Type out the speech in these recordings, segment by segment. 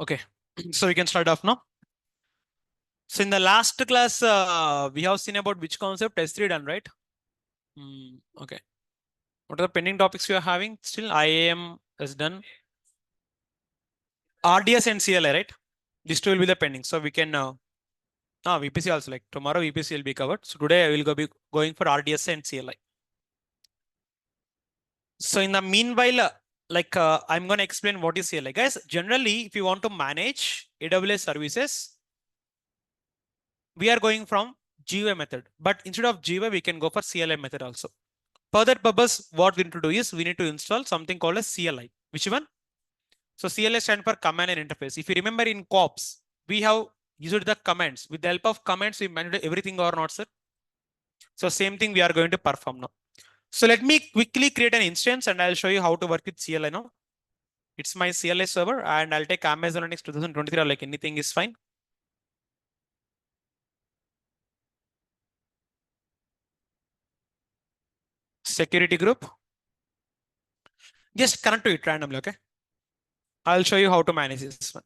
Okay, so we can start off now. So in the last class, we have seen about which concept S3 done, right? Okay. What are the pending topics we are having? Still IAM is done. RDS and CLI, right? These two will be the pending. So we can VPC also, like tomorrow VPC will be covered. So today I will be going for RDS and CLI. So in the meanwhile, I'm going to explain what is CLI. Guys, generally, if you want to manage AWS services, we are going from GUI method, but instead of GUI, we can go for CLI method also. For that purpose, what we need to do is we need to install something called as CLI. Which one? So CLI stands for command and interface. If you remember in COPS, we have used the commands. With the help of commands, we manage everything or not, sir. So same thing we are going to perform now. So let me quickly create an instance and I'll show you how to work with CLI now. It's my CLI server and I'll take Amazon Linux 2023 or like anything is fine. Security group. Just connect to it randomly, okay? I'll show you how to manage this one.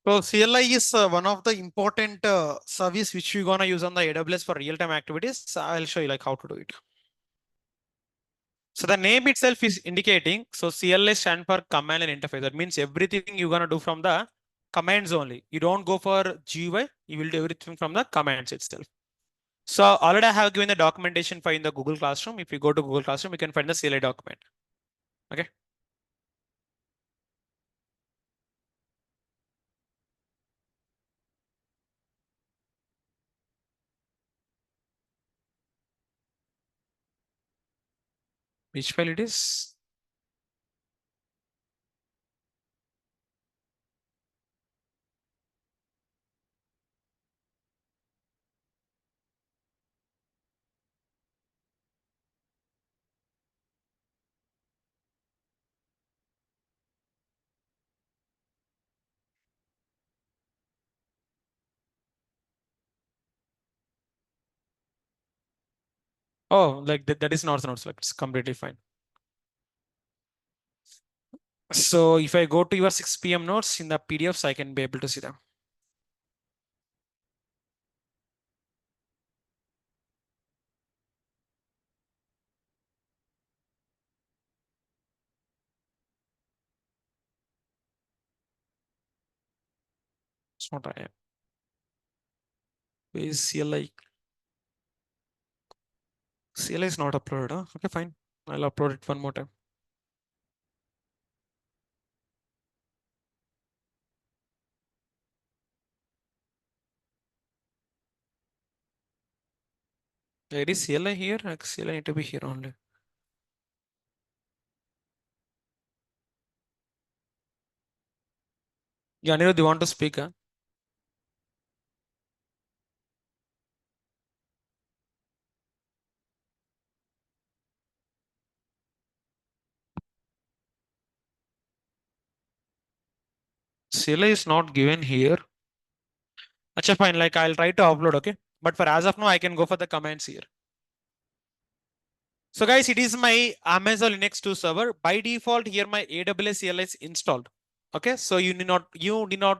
So CLI is one of the important service which you're gonna use on the AWS for real-time activities. So I'll show you like how to do it. So the name itself is indicating. So CLI stand for command and interface. That means everything you're gonna do from the commands only. You don't go for GUI. You will do everything from the commands itself. So already I have given the documentation for in the Google Classroom. If you go to Google Classroom, you can find the CLI document. Okay. Which file it is? Oh, like that is not notes. Like it's completely fine. So if I go to your 6 p.m. notes in the PDFs, I can be able to see them. It's not I am. Is CLI? CLI is not uploaded. Huh? Okay, fine. I'll upload it one more time. There is CLI here. CLI need to be here only. Yeah, Anirudh, you want to speak? Huh? CLI is not given here. Acha, fine. Like I'll try to upload. Okay, but for as of now, I can go for the commands here. So guys, it is my Amazon Linux 2 server. By default, here my AWS CLI is installed. Okay, so you need not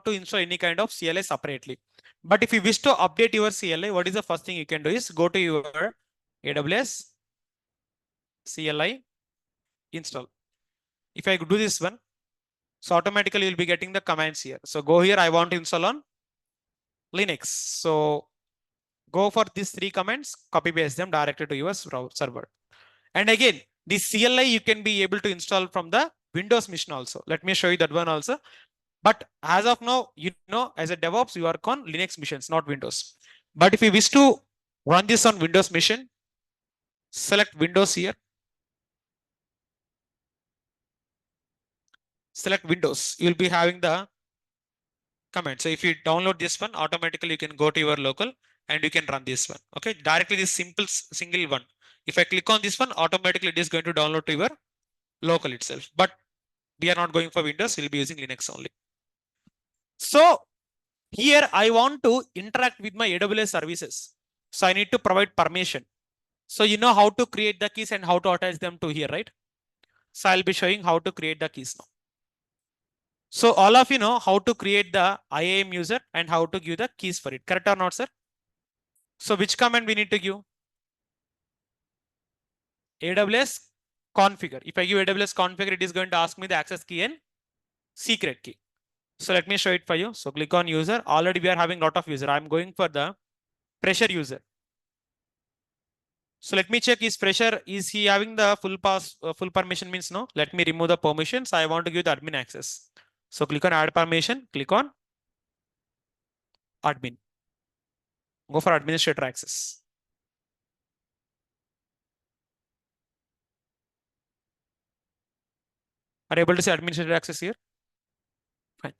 to install any kind of CLI separately. But if you wish to update your CLI, what is the first thing you can do is go to your AWS CLI install. If I do this one, so automatically you'll be getting the commands here. So go here, I want to install on Linux. So go for these 3 commands, copy paste them directly to your server. And again, The CLI you can be able to install from the Windows machine also. Let me show you that one also. But as of now, as a DevOps, you work on Linux machines, not Windows. But if you wish to run this on Windows machine, select Windows here. Select Windows. You'll be having the command. So if you download this one, automatically you can go to your local and you can run this one. Okay, directly this simple single one. If I click on this one, automatically it is going to download to your local itself. But we are not going for Windows, we'll be using Linux only. So here I want to interact with my AWS services. So I need to provide permission. So you know how to create the keys and how to attach them to here, right? So I'll be showing how to create the keys now. So all of you know how to create the IAM user and how to give the keys for it. Correct or not, sir? So which command we need to give? AWS configure. If I give AWS configure, it is going to ask me the access key and secret key. So let me show it for you. So click on user. Already we are having a lot of user. I'm going for the fresher user. So let me check is fresher, is he having the full permission means no. Let me remove the permissions. I want to give the admin access. So click on add permission, click on admin. Go for administrator access. Are you able to see administrator access here? Fine.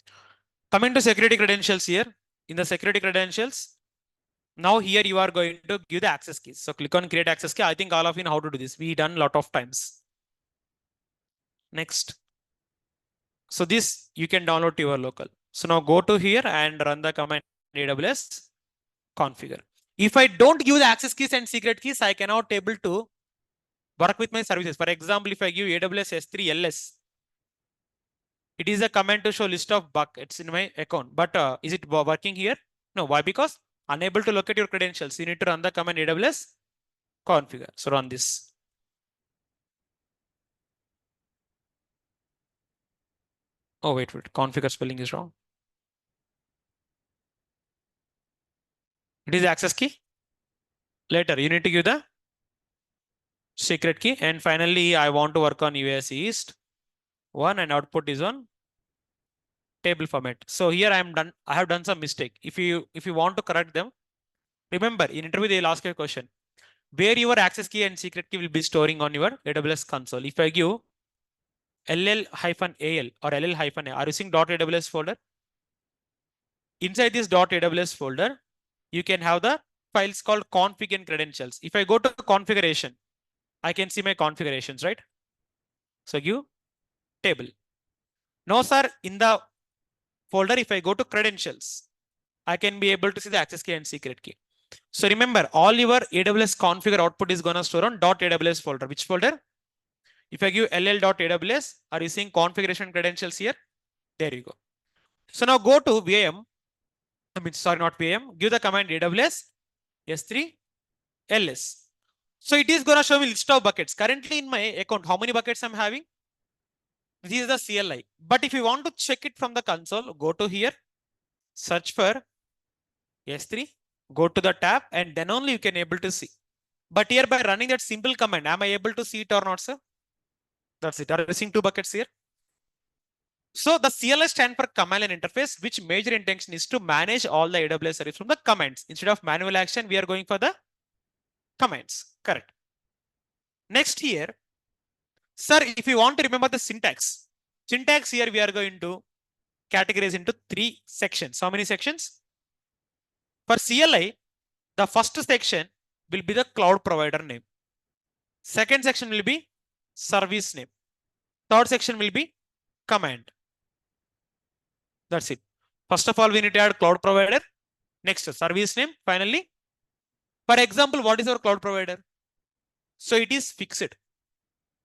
Coming to security credentials here. In the security credentials, now here you are going to give the access keys. So click on create access key. I think all of you know how to do this. We done a lot of times. Next. So this you can download to your local. So now go to here and run the command AWS configure. If I don't give the access keys and secret keys, I cannot able to work with my services. For example, if I give AWS S3 LS, it is a command to show list of buckets in my account. But is it working here? No. Why? Because unable to locate your credentials. You need to run the command AWS configure. So run this. Oh, wait. Configure spelling is wrong. It is access key. Later, you need to give the secret key. And finally, I want to work on US East 1 and output is on table format. So here I have done some mistake. If you want to correct them, remember in interview they'll ask you a question where your access key and secret key will be storing on your AWS console. If I give ll-al or ll-a, are you using .aws folder? Inside this .aws folder, you can have the files called config and credentials. If I go to configuration, I can see my configurations, right? So give table. No, sir, in the folder, if I go to credentials, I can be able to see the access key and secret key. So remember, all your AWS configure output is going to store on .aws folder. Which folder? If I give ll.aws, are you seeing configuration credentials here? There you go. So now go to VM. Sorry, not VM. Give the command AWS S3 LS. So it is going to show me list of buckets. Currently in my account, how many buckets I'm having? This is the CLI. But if you want to check it from the console, go to here, search for S3, go to the tab, and then only you can able to see. But here by running that simple command, am I able to see it or not, sir? That's it. Are you seeing two buckets here? So the CLI stands for command line interface, which major intention is to manage all the AWS service from the commands. Instead of manual action, we are going for the commands. Correct. Next here, sir, if you want to remember the syntax here we are going to categorize into 3 sections. How many sections? For CLI, the first section will be the cloud provider name. Second section will be service name. Third section will be command. That's it. First of all, we need to add cloud provider. Next, service name. Finally, for example, what is our cloud provider? So it is fixed.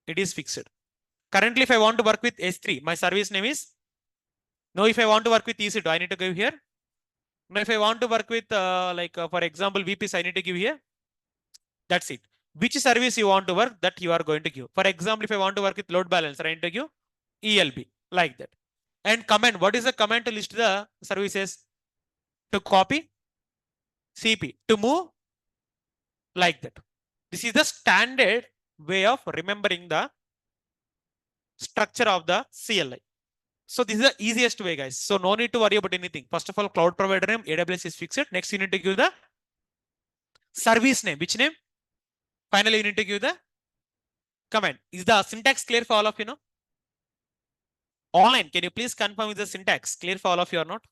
It is fixed. Currently, if I want to work with S3, my service name is. Now, if I want to work with EC2, I need to give here. Now, if I want to work with, for example, VPs, I need to give here. That's it. Which service you want to work, that you are going to give. For example, if I want to work with load balancer, I need to give ELB, like that. And command, what is the command to list the services? To copy, CP, to move, like that. This is the standard way of remembering the structure of the CLI. So this is the easiest way, guys. So no need to worry about anything. First of all, cloud provider name, AWS is fixed. Next, you need to give the service name. Which name? Finally, you need to give the command. Is the syntax clear for all of you now? Online, can you please confirm is the syntax clear for all of you or not?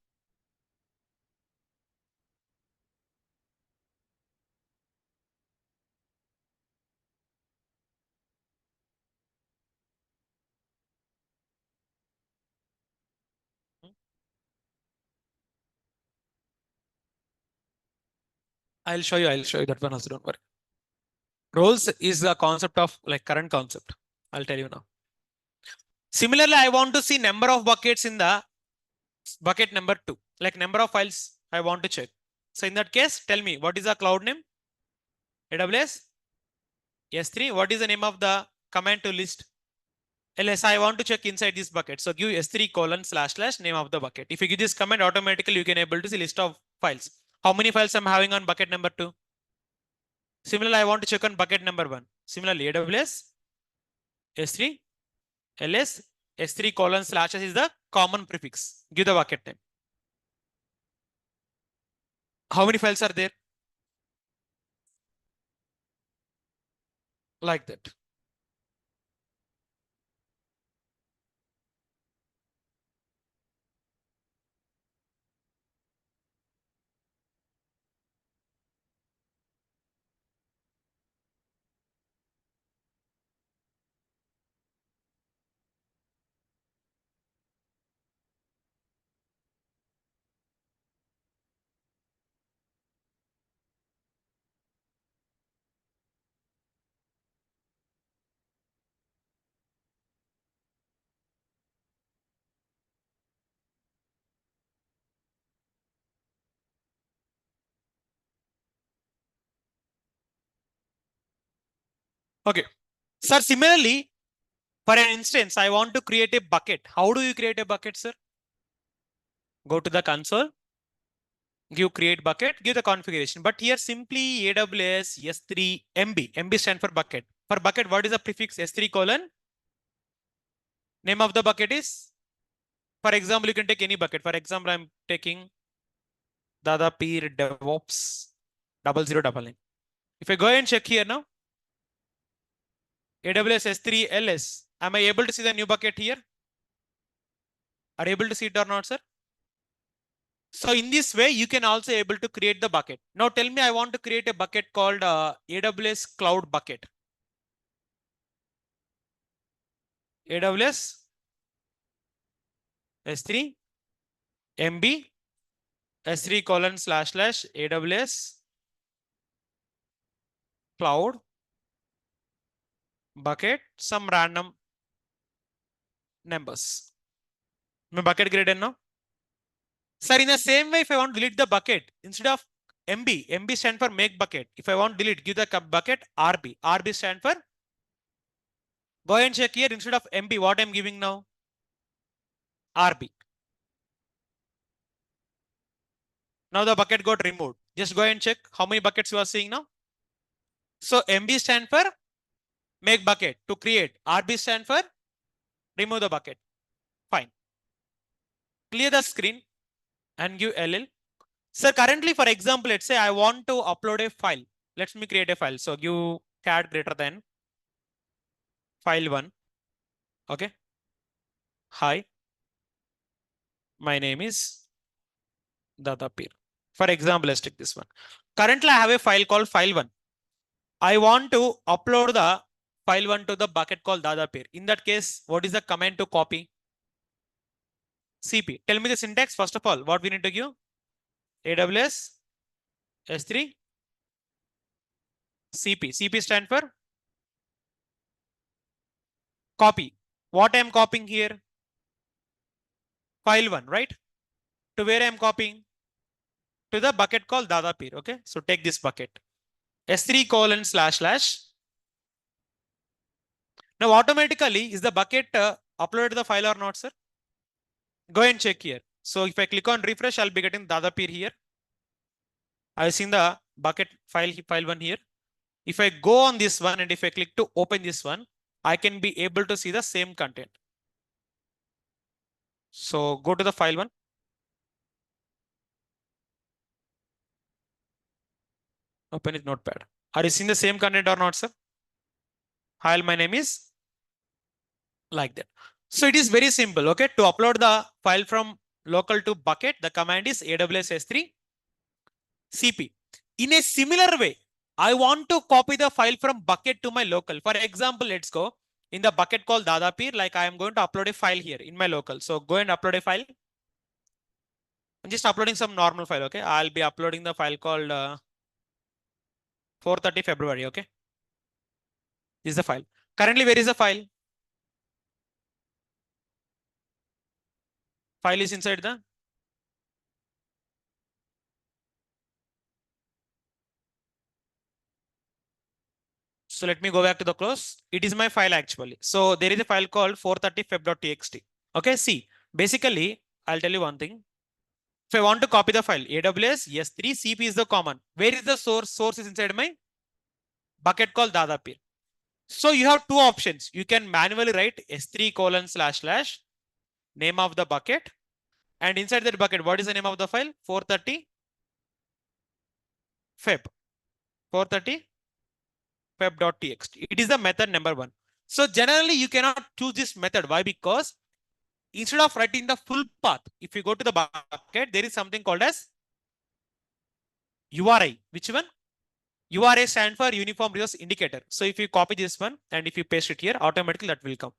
I'll show you. I'll show you that one also. Don't worry. Roles is the concept of like current concept. I'll tell you now. Similarly, I want to see number of buckets in the bucket number 2, like number of files I want to check. So in that case, tell me what is the cloud name? AWS S3. What is the name of the command to list? LS. I want to check inside this bucket. So give S3 colon / name of the bucket. If you give this command, automatically you can able to see list of files. How many files I'm having on bucket number 2? Similarly, I want to check on bucket number 1. Similarly, AWS S3 ls S3 colon / is the common prefix. Give the bucket name. How many files are there? Like that. Okay. Sir, similarly, for an instance, I want to create a bucket. How do you create a bucket, sir? Go to the console, give create bucket, give the configuration. But here simply AWS S3 MB. MB stand for bucket. For bucket, what is the prefix? S3 colon. Name of the bucket is, for example, you can take any bucket. For example, I'm taking Dada Peer DevOps 0099. If I go and check here now, AWS S3 LS, am I able to see the new bucket here? Are you able to see it or not, sir? So in this way, you can also able to create the bucket. Now tell me, I want to create a bucket called AWS Cloud Bucket. AWS S3 MB S3 colon / AWS Cloud Bucket, some random numbers. My bucket created now. Sir, in the same way, if I want to delete the bucket, instead of MB stand for make bucket. If I want to delete, give the bucket RB. RB stand for, go and check here, instead of MB, what I'm giving now? RB. Now the bucket got removed. Just go and check how many buckets you are seeing now. So MB stand for make bucket to create. RB stand for remove the bucket. Fine. Clear the screen and give LL. Sir, currently, for example, let's say I want to upload a file. Let me create a file. So give cat greater than file1. Okay. Hi. My name is Dadapir. For example, let's take this one. Currently, I have a file called file1. I want to upload the file1 to the bucket called Dadapir. In that case, what is the command to copy? CP. Tell me the syntax. First of all, what we need to give? AWS S3 CP. CP stand for copy. What I am copying here? File1, right? To where I am copying? To the bucket called Dadapir. Okay. So take this bucket. S3 colon //. Now automatically is the bucket uploaded the file or not, sir? Go and check here. So if I click on refresh, I'll be getting Dadapir here. I've seen the bucket file1 here. If I go on this one and if I click to open this one, I can be able to see the same content. So go to the file one. Open it notepad. Are you seeing the same content or not, sir? Hi, my name is like that. So it is very simple. Okay. To upload the file from local to bucket, the command is AWS S3 CP. In a similar way, I want to copy the file from bucket to my local. For example, let's go in the bucket called Dadapir, like I am going to upload a file here in my local. So go and upload a file. I'm just uploading some normal file. Okay. I'll be uploading the file called 430 February. Okay. This is the file. Currently, where is the file? File is inside the. So let me go back to the close. It is my file actually. So there is a file called 430 feb.txt. Okay, see, basically, I'll tell you one thing. If I want to copy the file, AWS S3 CP is the common. Where is the source? Source is inside my bucket called Dadapir. So you have two options. You can manually write S3 colon slash slash name of the bucket. And inside that bucket, what is the name of the file? 430 feb. 430 feb.txt. It is the method number one. So generally you cannot choose this method. Why? Because instead of writing the full path, if you go to the bucket, there is something called as URI. Which one? URI stands for Uniform Resource Indicator. So if you copy this one and if you paste it here, automatically that will come.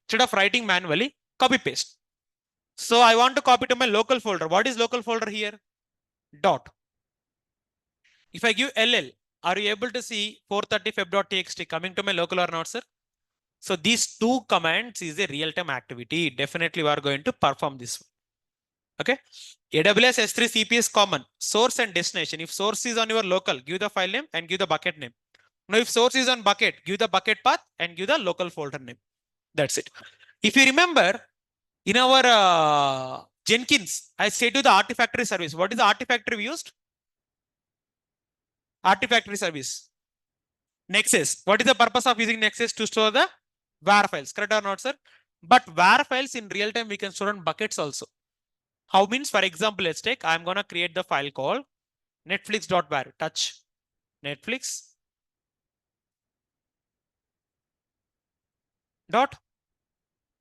Instead of writing manually, copy paste. So I want to copy to my local folder. What is local folder here? Dot. If I give LL, are you able to see 430 feb.txt coming to my local or not, sir? So these two commands is a real-time activity. Definitely we are going to perform this one. Okay. AWS S3 CP is common. Source and destination. If source is on your local, give the file name and give the bucket name. Now, if source is on bucket, give the bucket path and give the local folder name. That's it. If you remember, in our Jenkins, I say to the Artifactory service. What is the Artifactory we used? Artifactory service. Nexus. What is the purpose of using Nexus? To store the var files. Correct or not, sir? But var files in real time, we can store on buckets also. How means, for example, let's take, I'm going to create the file called netflix.var. Touch Netflix. Dot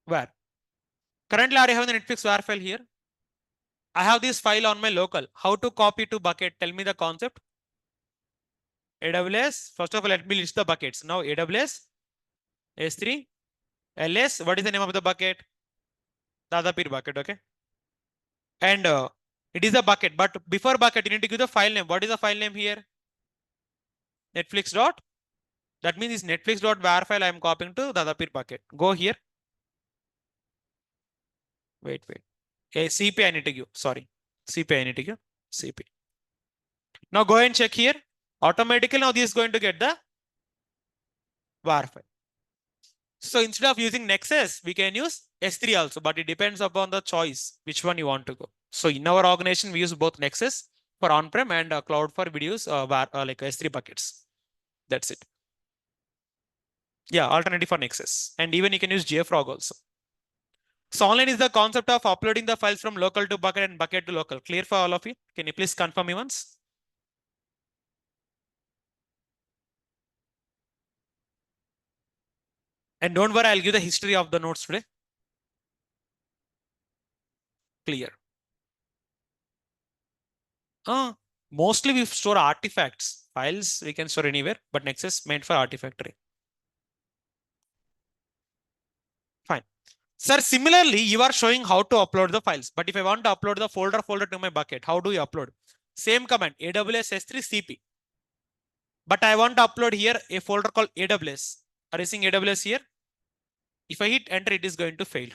var. Currently, I have the Netflix var file here. I have this file on my local. How to copy to bucket? Tell me the concept. AWS. First of all, let me list the buckets. Now, AWS S3 LS. What is the name of the bucket? Dadapir bucket. Okay. And it is a bucket. But before bucket, you need to give the file name. What is the file name here? Netflix dot. That means this Netflix.var file I am copying to Dadapir bucket. Go here. Wait. CP I need to give. Sorry. CP I need to give. CP. Now go and check here. Automatically now this is going to get the var file. So instead of using Nexus, we can use S3 also, but it depends upon the choice, which one you want to go. So in our organization, we use both Nexus for on-prem and cloud for videos, like S3 buckets. That's it. Yeah, alternative for Nexus. And even you can use JFrog also. So online is the concept of uploading the files from local to bucket and bucket to local. Clear for all of you? Can you please confirm me once? And don't worry, I'll give the history of the nodes today. Clear. Mostly we store artifacts. Files we can store anywhere, but Nexus meant for artifactory. Fine. Sir, similarly, you are showing how to upload the files. But if I want to upload the folder to my bucket, how do you upload? Same command, AWS S3 CP. But I want to upload here a folder called AWS. Are you seeing AWS here? If I hit enter, it is going to fail.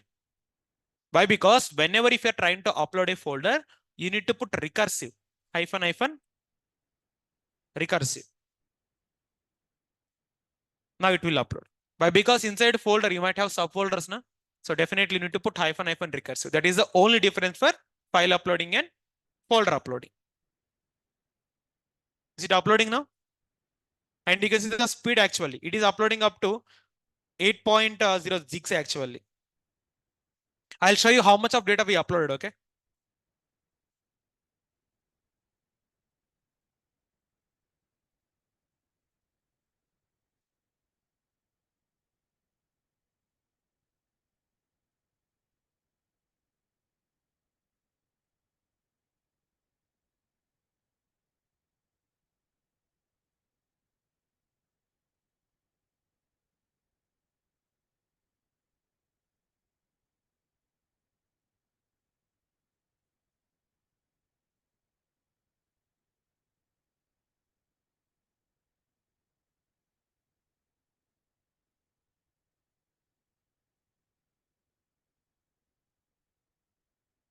Why? Because whenever if you're trying to upload a folder, you need to put recursive, hyphen, recursive. Now it will upload. Why? Because inside folder, you might have subfolders, na? So definitely you need to put hyphen recursive. That is the only difference for file uploading and folder uploading. Is it uploading now? And you can see the speed actually. It is uploading up to 8.0 gigs actually. I'll show you how much of data we uploaded, okay?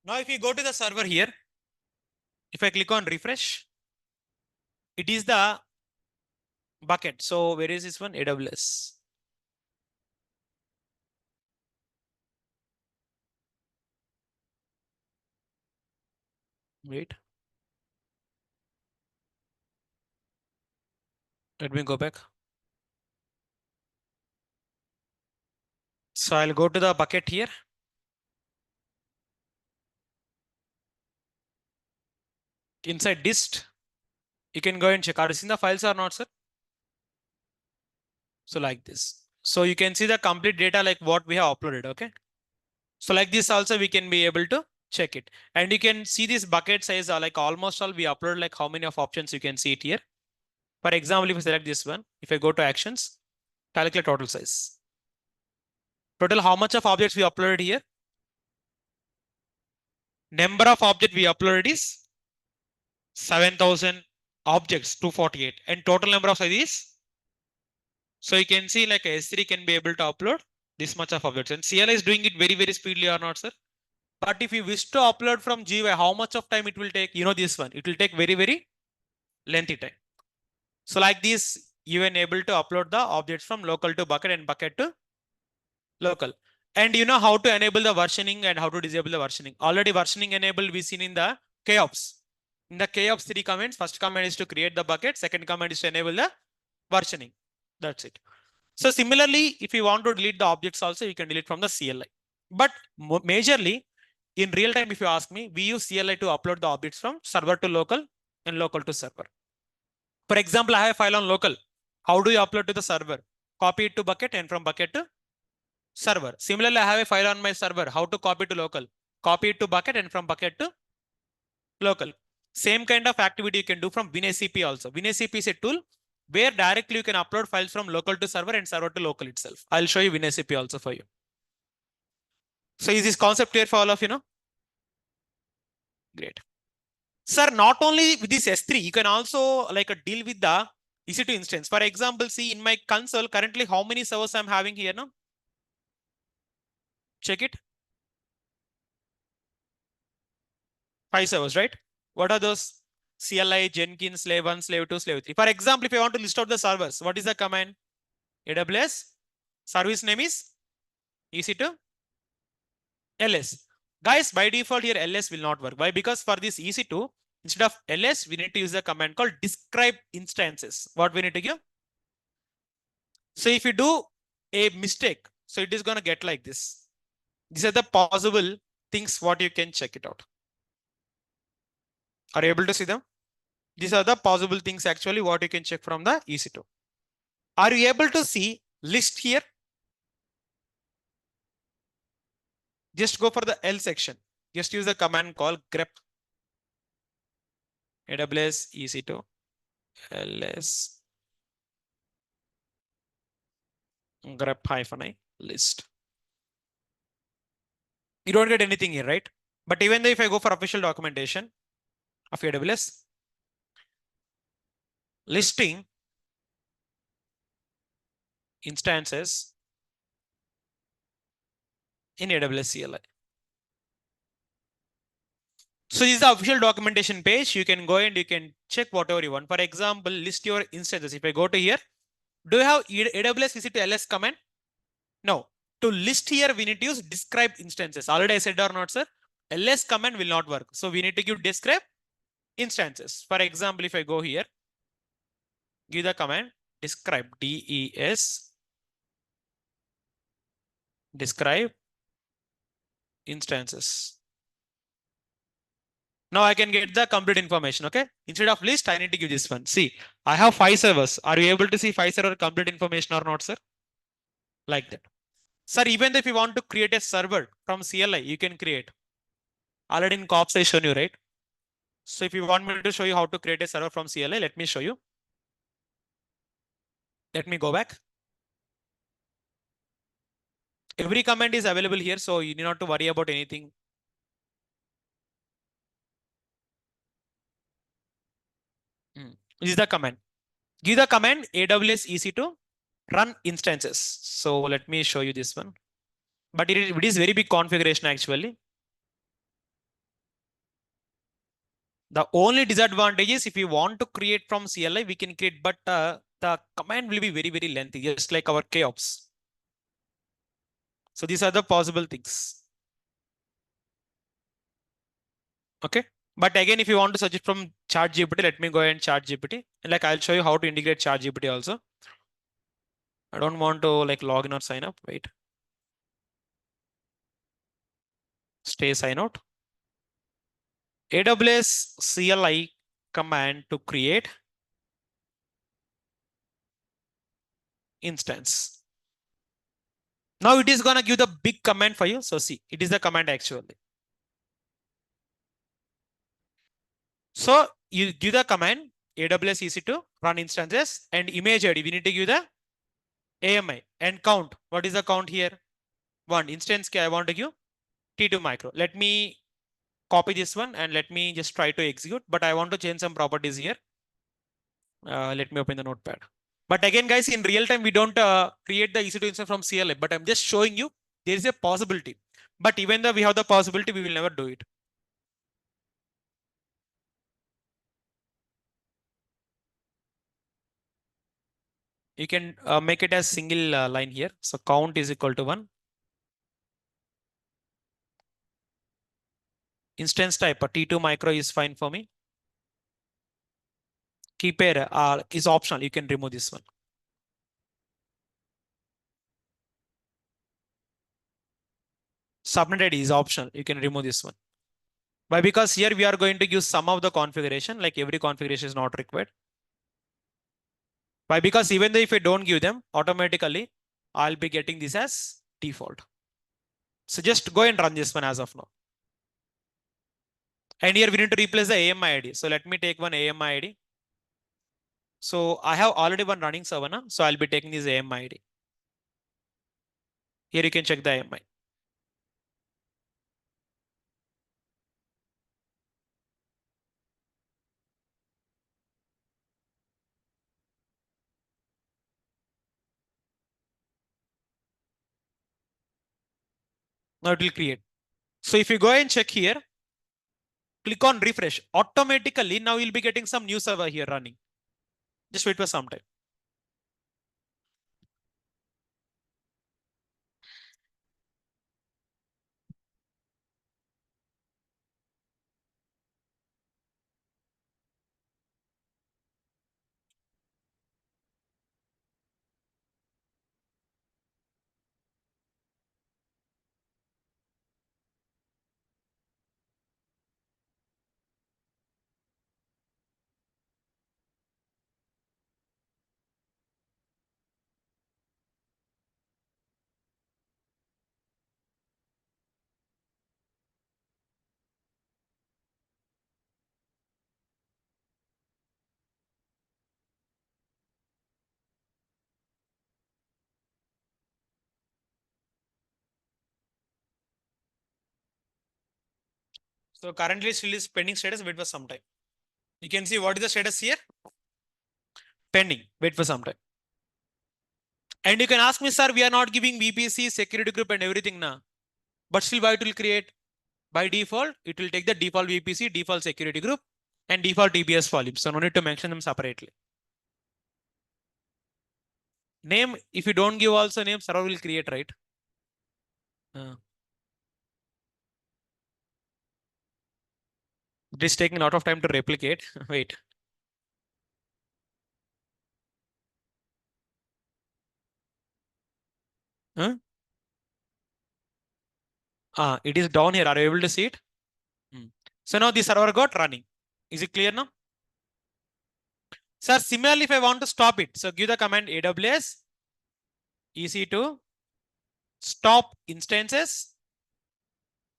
Now, if you go to the server here, if I click on refresh, it is the bucket. So where is this one? AWS. Wait, let me go back. So I'll go to the bucket here. Inside dist, you can go and check. Are you seeing the files or not, sir? So like this. So you can see the complete data like what we have uploaded, okay? So like this also we can be able to check it. And you can see this bucket size like almost all we upload like how many of options you can see it here. For example, if I select this one, if I go to actions, calculate total size. Total how much of objects we uploaded here? Number of objects we uploaded is 7,000 objects, 248. And total number of size is, so you can see like S3 can be able to upload this much of objects. And CLI is doing it very, very speedily or not, sir? But if you wish to upload from GUI, how much of time it will take? You know this one, it will take very, very lengthy time. So like this, you enable to upload the objects from local to bucket and bucket to local. And you know how to enable the versioning and how to disable the versioning. Already versioning enabled we seen in the KOps. In the KOps 3 commands, first command is to create the bucket, second command is to enable the versioning. That's it. So similarly, if you want to delete the objects also, you can delete from the CLI. But majorly, in real time, if you ask me, we use CLI to upload the objects from server to local and local to server. For example, I have a file on local. How do you upload to the server? Copy it to bucket and from bucket to server. Similarly, I have a file on my server. How to copy to local? Copy it to bucket and from bucket to local. Same kind of activity you can do from WinSCP also. WinSCP is a tool where directly you can upload files from local to server and server to local itself. I'll show you WinSCP also for you. So is this concept clear for all of you know? Great. Sir, not only with this S3, you can also like deal with the EC2 instance. For example, see in my console, currently how many servers I'm having here now? Check it. 5 servers, right? What are those? CLI, Jenkins, slave 1, slave 2, slave 3. For example, if I want to list out the servers, what is the command? AWS, service name is EC2 LS. Guys, by default here LS will not work. Why? Because for this EC2, instead of LS, we need to use a command called describe instances. What we need to give? So if you do a mistake, so it is going to get like this. These are the possible things what you can check it out. Are you able to see them? These are the possible things actually what you can check from the EC2. Are you able to see list here? Just go for the L section. Just use the command called grep AWS EC2 ls grep -i list. You don't get anything here, right? But even though if I go for official documentation of AWS, listing instances in AWS CLI. So this is the official documentation page. You can go and you can check whatever you want. For example, list your instances. If I go to here, do you have AWS EC2 ls command? No. To list here, we need to use describe instances. Already I said or not, sir? ls command will not work. So we need to give describe instances. For example, if I go here, give the command describe, DES, describe instances. Now I can get the complete information. Okay. Instead of list, I need to give this one. See, I have 5 servers. Are you able to see 5 server complete information or not, sir? Like that. Sir, even if you want to create a server from CLI, you can create. Already in COPS, I shown you, right? So if you want me to show you how to create a server from CLI, let me show you. Let me go back. Every command is available here, so you need not to worry about anything. This is the command. Give the command AWS EC2 run instances. So let me show you this one. But it is very big configuration actually. The only disadvantage is if you want to create from CLI, we can create, but the command will be very, very lengthy, just like our KOps. So these are the possible things. Okay. But again, if you want to search it from ChatGPT, let me go ahead and ChatGPT. And like I'll show you how to integrate ChatGPT also. I don't want to like log in or sign up. Wait. Stay sign out. AWS CLI command to create instance. Now it is going to give the big command for you. So see, it is the command actually. So you give the command AWS EC2 run instances and image ID. We need to give the AMI and count. What is the count here? One instance I want to give T2 micro. Let me copy this one and let me just try to execute. But I want to change some properties here. Let me open the notepad. But again, guys, in real time, we don't create the EC2 instance from CLI, but I'm just showing you there is a possibility. But even though we have the possibility, we will never do it. You can make it as single line here. So count is equal to 1. Instance type, T2 micro is fine for me. Key pair is optional. You can remove this one. Subnet ID is optional. You can remove this one. Why? Because here we are going to use some of the configuration, like every configuration is not required. Why? Because even though if I don't give them, automatically I'll be getting this as default. So just go and run this one as of now. And here we need to replace the AMI ID. So let me take one AMI ID. So I have already one running server now. So I'll be taking this AMI ID. Here you can check the AMI. Now it will create. So if you go and check here, click on refresh. Automatically now you'll be getting some new server here running. Just wait for some time. So currently still is pending status. Wait for some time. You can see what is the status here? Pending. Wait for some time. And you can ask me, sir, we are not giving VPC, security group and everything now. But still why it will create? By default, it will take the default VPC, default security group and default TBS volume. So no need to mention them separately. Name, if you don't give also name, server will create, right? It is taking a lot of time to replicate. Wait. Huh? It is down here. Are you able to see it? Hmm. So now the server got running. Is it clear now? Sir, similarly, if I want to stop it, so give the command AWS EC2 stop instances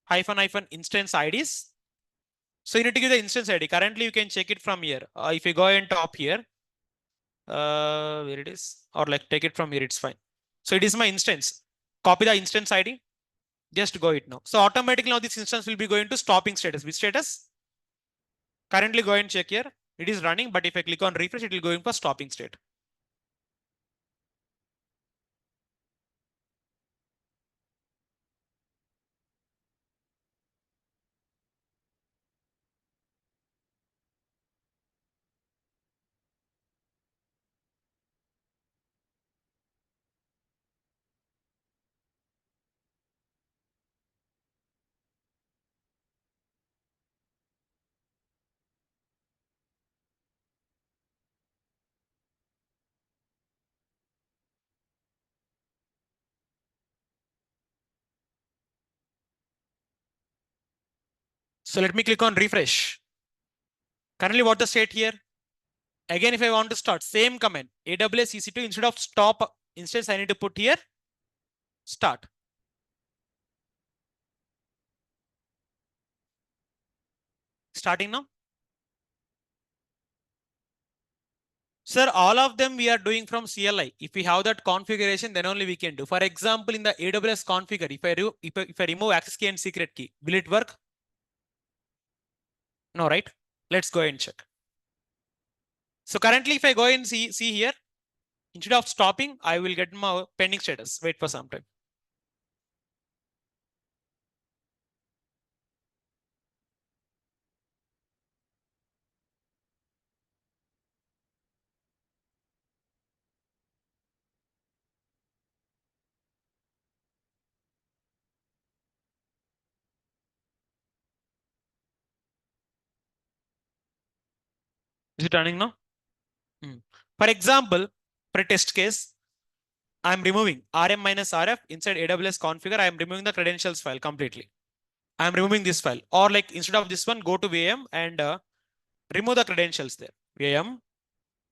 hyphen instance IDs. So you need to give the instance ID. Currently, you can check it from here. If you go and top here, where it is, or like take it from here, it's fine. So it is my instance. Copy the instance ID. Just go it now. So automatically now this instance will be going to stopping status. Which status? Currently go and check here. It is running, but if I click on refresh, it will go in for stopping state. So let me click on refresh. Currently what the state here? Again, if I want to start, same command, AWS EC2, instead of stop instance, I need to put here start. Starting now. Sir, all of them we are doing from CLI. If we have that configuration, then only we can do. For example, in the AWS configure, if I remove access key and secret key, will it work? No, right? Let's go and check. So currently, if I go and see here, instead of stopping, I will get my pending status. Wait for some time. Is it running now? For example, for a test case, I'm removing rm minus rf inside AWS configure. I'm removing the credentials file completely. I'm removing this file, or like instead of this one, go to VM and remove the credentials there. VM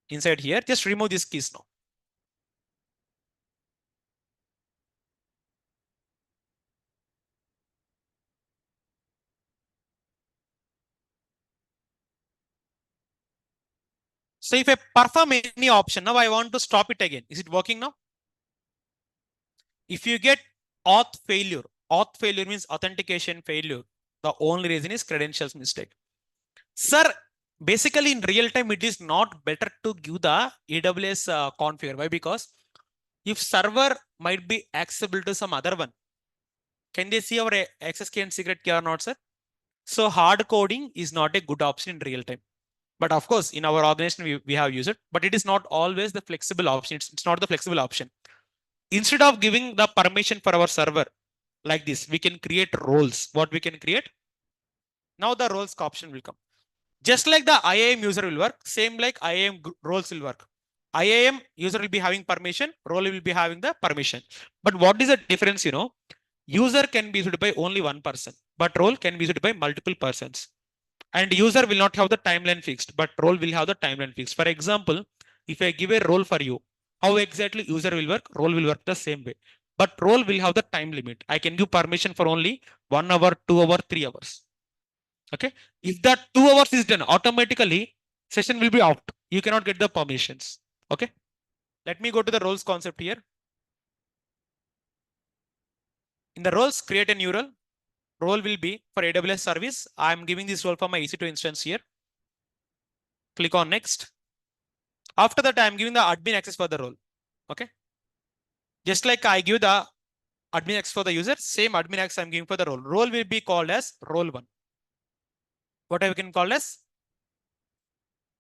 inside here, just remove these keys now. So if I perform any option, now I want to stop it again. Is it working now? If you get auth failure means authentication failure. The only reason is credentials mistake. Sir, basically in real time, it is not better to give the AWS configure. Why? Because if server might be accessible to some other one, can they see our access key and secret key or not, sir? So hard coding is not a good option in real time. But of course, in our organization, we have used it, but it is not always the flexible option. It's not the flexible option. Instead of giving the permission for our server like this, we can create roles. What we can create? Now the roles option will come. Just like the IAM user will work, same like IAM roles will work. IAM user will be having permission, role will be having the permission. But what is the difference? User can be used by only one person, but role can be used by multiple persons. And user will not have the timeline fixed, but role will have the timeline fixed. For example, if I give a role for you, how exactly user will work? Role will work the same way. But role will have the time limit. I can give permission for only 1 hour, 2 hour, 3 hours. Okay. If that 2 hours is done, automatically session will be out. You cannot get the permissions. Okay. Let me go to the roles concept here. In the roles, create a new role. Role will be for AWS service. I'm giving this role for my EC2 instance here. Click on next. After that, I'm giving the admin access for the role. Okay. Just like I give the admin access for the user, same admin access I'm giving for the role. Role will be called as role1. What I can call as?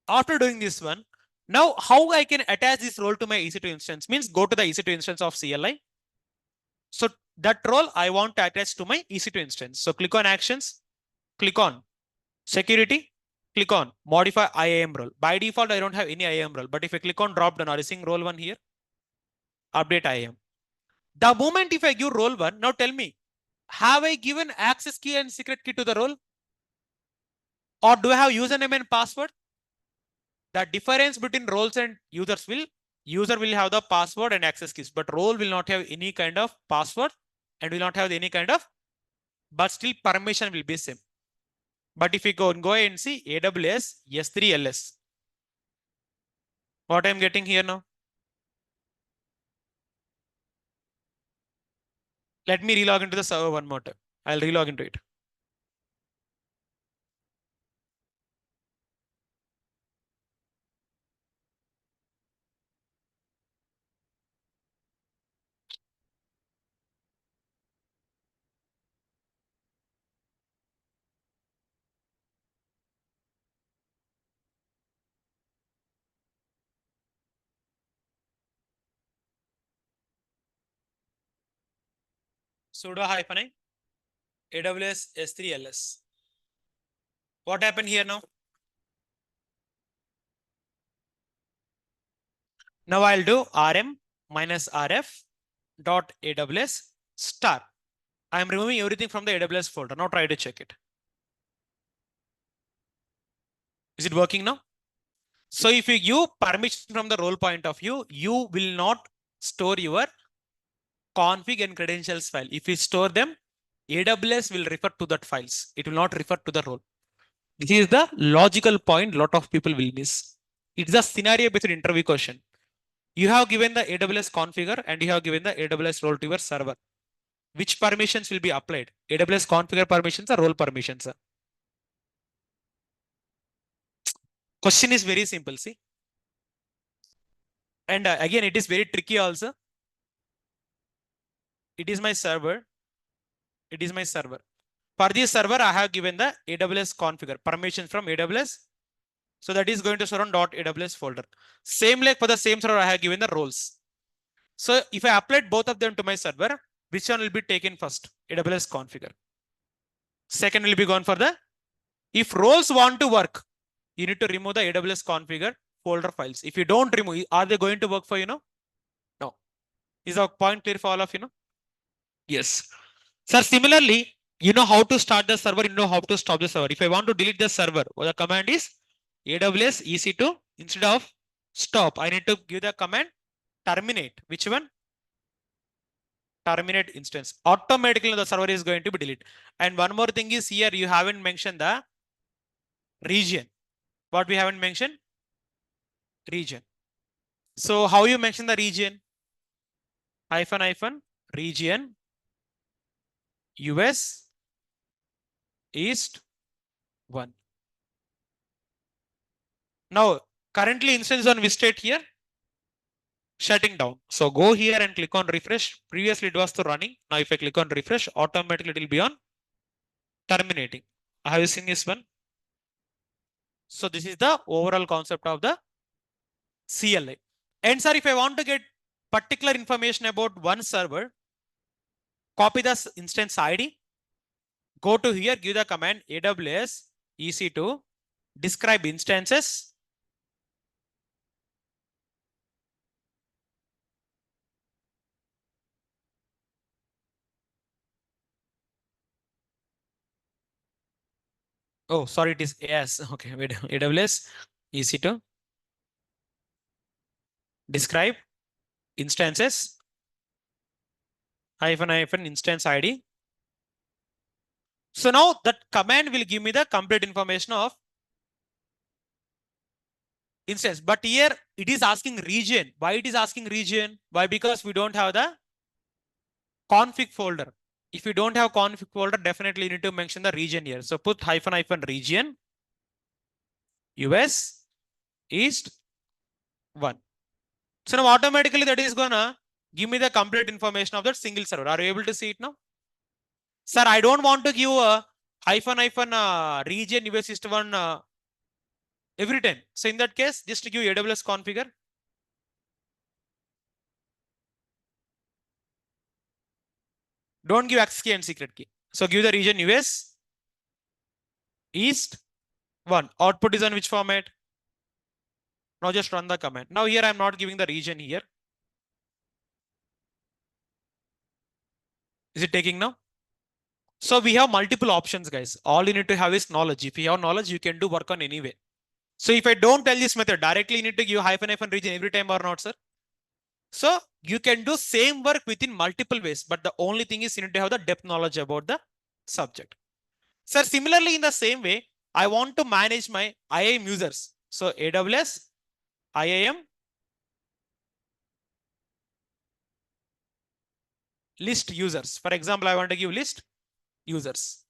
After doing this one, now how I can attach this role to my EC2 instance means go to the EC2 instance of CLI. So that role I want to attach to my EC2 instance. So click on actions, click on security, click on modify IAM role. By default, I don't have any IAM role, but if I click on drop down, are you seeing role one here? Update IAM. The moment if I give role 1, now tell me, have I given access key and secret key to the role? Or do I have username and password? The difference between roles and users user will have the password and access keys, but role will not have any kind of password and will not have any kind of, but still permission will be same. But if you go ahead and see AWS S3 LS, what I'm getting here now? Let me relog into the server one more time. I'll relog into it. Sudo -i AWS S3 LS. What happened here now? Now I'll do rm -rf dot AWS star. I'm removing everything from the AWS folder. Now try to check it. Is it working now? So if you give permission from the role point of view, you will not store your config and credentials file. If you store them, AWS will refer to that files. It will not refer to the role. This is the logical point lot of people will miss. It's a scenario based interview question. You have given the AWS configure and you have given the AWS role to your server. Which permissions will be applied? AWS configure permissions or role permissions? Question is very simple, see. And again, it is very tricky also. It is my server. It is my server. For this server, I have given the AWS configure permissions from AWS. So that is going to surround .aws folder. Same like for the same server, I have given the roles. So if I applied both of them to my server, which one will be taken first? AWS configure. Second will be gone for the, if roles want to work, you need to remove the AWS configure folder files. If you don't remove, are they going to work for you now? No. Is our point clear for all of you know? Yes. Sir, similarly, you know how to start the server, you know how to stop the server. If I want to delete the server, well, the command is AWS EC2. Instead of stop, I need to give the command terminate. Which one? Terminate instance. Automatically the server is going to be deleted. And one more thing is here, you haven't mentioned the region. What we haven't mentioned? Region. So how you mention the region? Region US East 1. Now, currently instance on which state here? Shutting down. So go here and click on refresh. Previously it was to running. Now if I click on refresh, automatically it will be on terminating. Have you seen this one? So this is the overall concept of the CLI. And sir, if I want to get particular information about one server, copy the instance ID, go to here, give the command AWS EC2, describe instances. Oh, sorry, it is AS. Okay, wait, AWS EC2, describe instances, hyphen instance ID. So now that command will give me the complete information of instance. But here it is asking region. Why it is asking region? Why? Because we don't have the config folder. If you don't have config folder, definitely you need to mention the region here. So put hyphen region US East 1. So now automatically that is gonna give me the complete information of that single server. Are you able to see it now? Sir, I don't want to give a hyphen region US East 1 every time. So in that case, just to give AWS configure. Don't give access key and secret key. So give the region US East 1. Output is on which format? Now just run the command. Now here I'm not giving the region here. Is it taking now? So we have multiple options, guys. All you need to have is knowledge. If you have knowledge, you can do work on any way. So if I don't tell this method directly, you need to give hyphen hyphen region every time or not, sir? So you can do same work within multiple ways, but the only thing is you need to have the depth knowledge about the subject. Sir, similarly, in the same way, I want to manage my IAM users. So AWS, IAM, list users. For example, I want to give list users.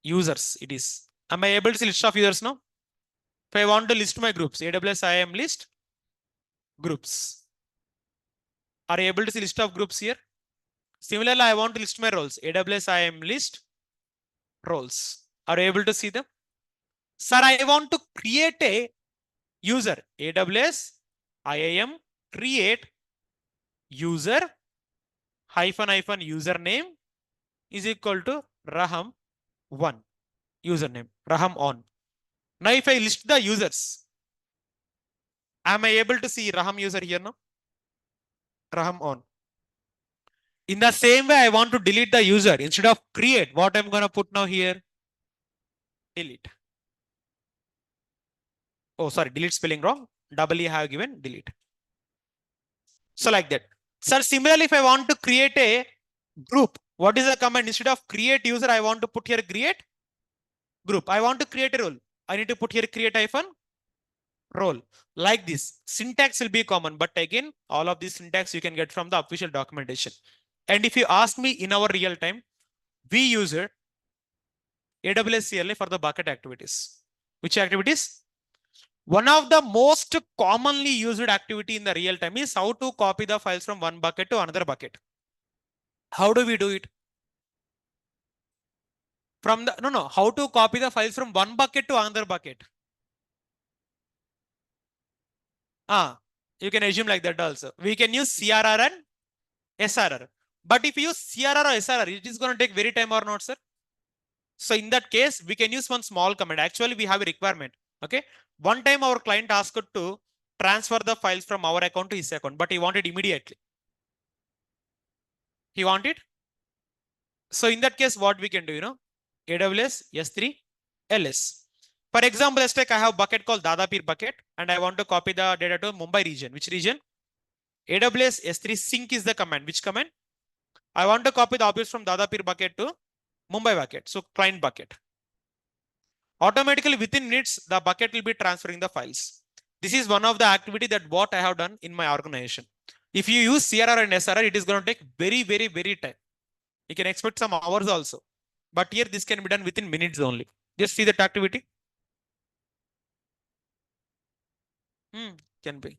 Users, it is. Am I able to see list of users now? If I want to list my groups, AWS IAM list groups. Are you able to see list of groups here? Similarly, I want to list my roles. AWS IAM list roles. Are you able to see them? Sir, I want to create a user. AWS IAM create user hyphen hyphen username is equal to Raham 1 username Raham on. Now, if I list the users, am I able to see Raham user here now? Raham on. In the same way, I want to delete the user. Instead of create, what I'm going to put now here? Delete. Oh, sorry, delete spelling wrong. Double E I have given delete. So like that. Sir, similarly, if I want to create a group, what is the command? Instead of create user, I want to put here create group. I want to create a role. I need to put here create hyphen role. Like this. Syntax will be common, but again, all of this syntax you can get from the official documentation. And if you ask me in our real time, we use it AWS CLI for the bucket activities. Which activities? One of the most commonly used activity in the real time is how to copy the files from one bucket to another bucket. How do we do it? From the, no, how to copy the files from one bucket to another bucket. You can assume like that also. We can use CRR and SRR. But if you use CRR or SRR, it is going to take very time or not, sir? So in that case, we can use one small command. Actually, we have a requirement. Okay. One time our client asked to transfer the files from our account to his account, but he wanted immediately. He wanted. So in that case, what we can do, AWS S3 LS. For example, let's take I have bucket called Dadapir bucket and I want to copy the data to Mumbai region. Which region? AWS S3 sync is the command. Which command? I want to copy the objects from Dadapir bucket to Mumbai bucket. So client bucket. Automatically within minutes, the bucket will be transferring the files. This is one of the activity that what I have done in my organization. If you use CRR and SRR, it is going to take very, very, very time. You can expect some hours also. But here this can be done within minutes only. Just see that activity. Can be.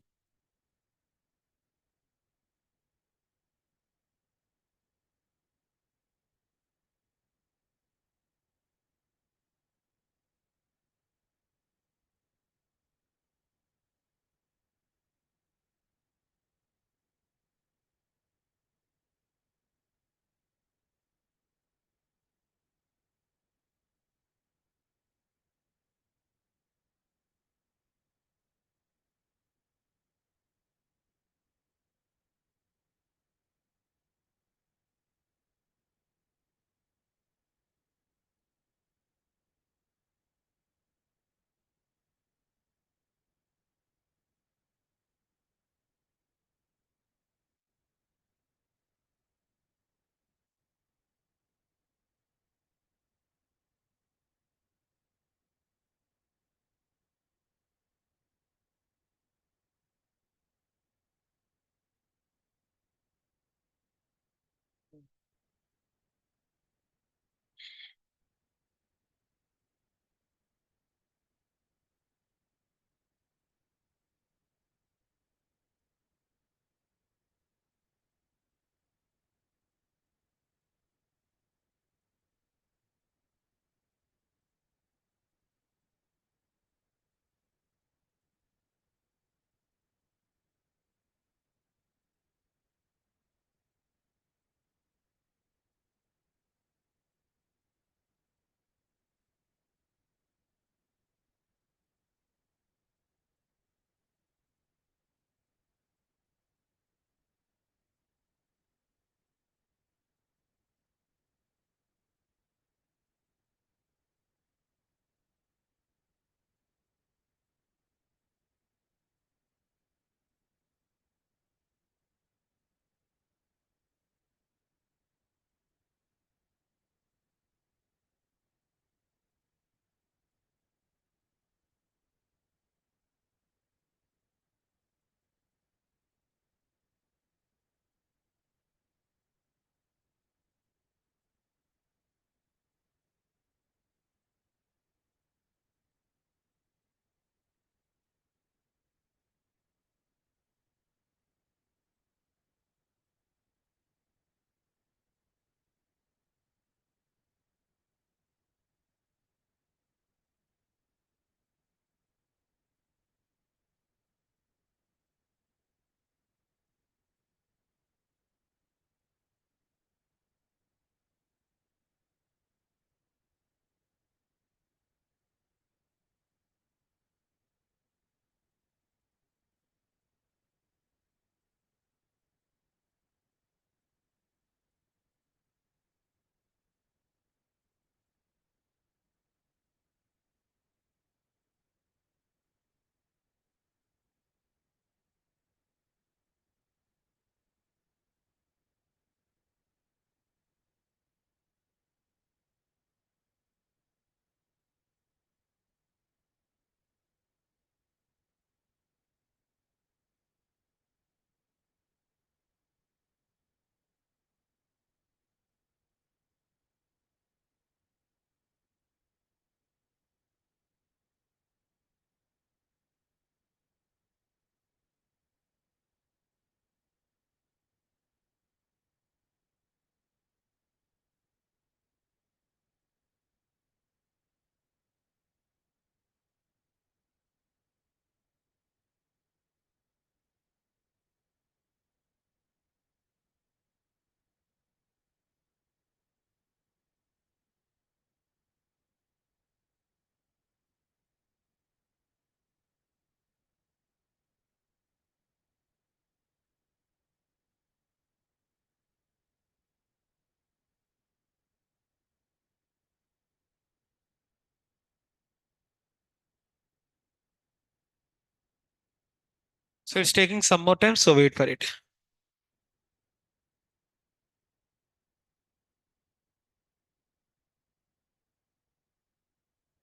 So it's taking some more time, so wait for it.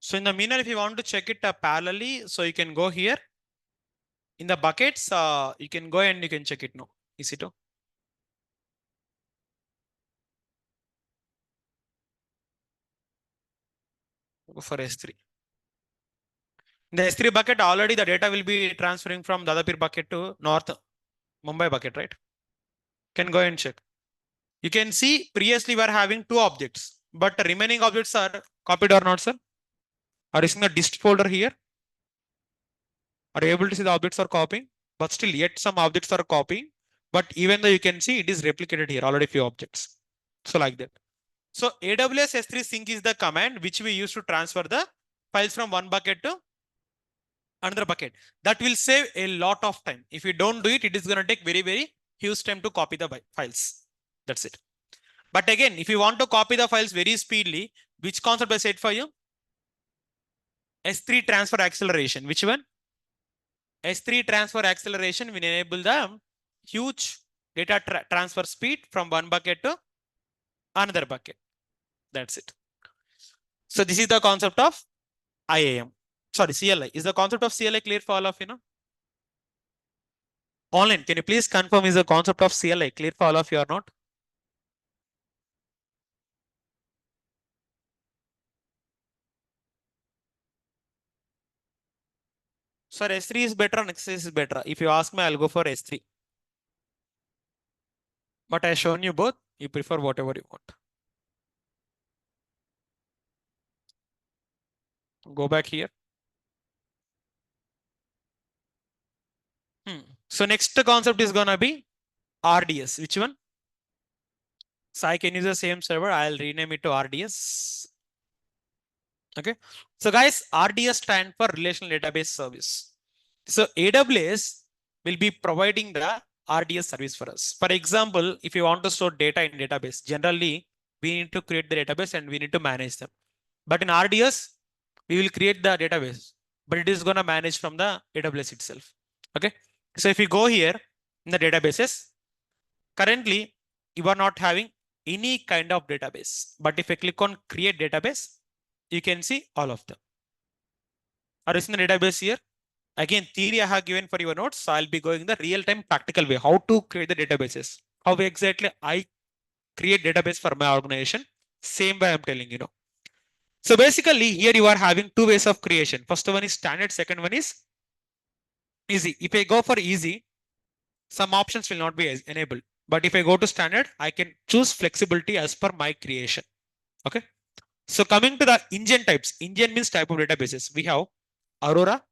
So in the meanwhile, if you want to check it parallelly, so you can go here in the buckets, you can go and you can check it now. EC2. Go for S3. In the S3 bucket, already the data will be transferring from Dadapur bucket to North Mumbai bucket, right? Can go and check. You can see previously we are having two objects, but the remaining objects are copied or not, sir? Are you seeing the dist folder here? Are you able to see the objects are copying? But still, yet some objects are copying. But even though you can see it is replicated here, already few objects. So like that. So AWS S3 sync is the command which we use to transfer the files from one bucket to another bucket. That will save a lot of time. If you don't do it, it is going to take very, very huge time to copy the files. That's it. But again, if you want to copy the files very speedily, which concept I said for you? S3 transfer acceleration. Which one? S3 transfer acceleration will enable the huge data transfer speed from one bucket to another bucket. That's it. So this is the concept of IAM. Sorry, CLI. Is the concept of CLI clear for all of you know? Online, can you please confirm is the concept of CLI clear for all of you or not? Sir, S3 is better or Nexus is better? If you ask me, I'll go for S3. But I've shown you both. You prefer whatever you want. Go back here. So next concept is gonna be RDS. Which one? So I can use the same server. I'll rename it to RDS. Okay. So guys, RDS stand for Relational Database Service. So AWS will be providing the RDS service for us. For example, if you want to store data in database, generally we need to create the database and we need to manage them. But in RDS, we will create the database, but it is going to manage from the AWS itself. Okay. So if you go here in the databases, currently you are not having any kind of database. But if I click on create database, you can see all of them. Are you seeing the database here? Again, theory I have given for your notes. So I'll be going the real-time practical way, how to create the databases, how exactly I create database for my organization. Same way I'm telling you know. So basically here you are having two ways of creation. First one is standard, second one is easy. If I go for easy, some options will not be enabled. But if I go to standard, I can choose flexibility as per my creation. Okay. So coming to the engine types, engine means type of databases. We have Aurora,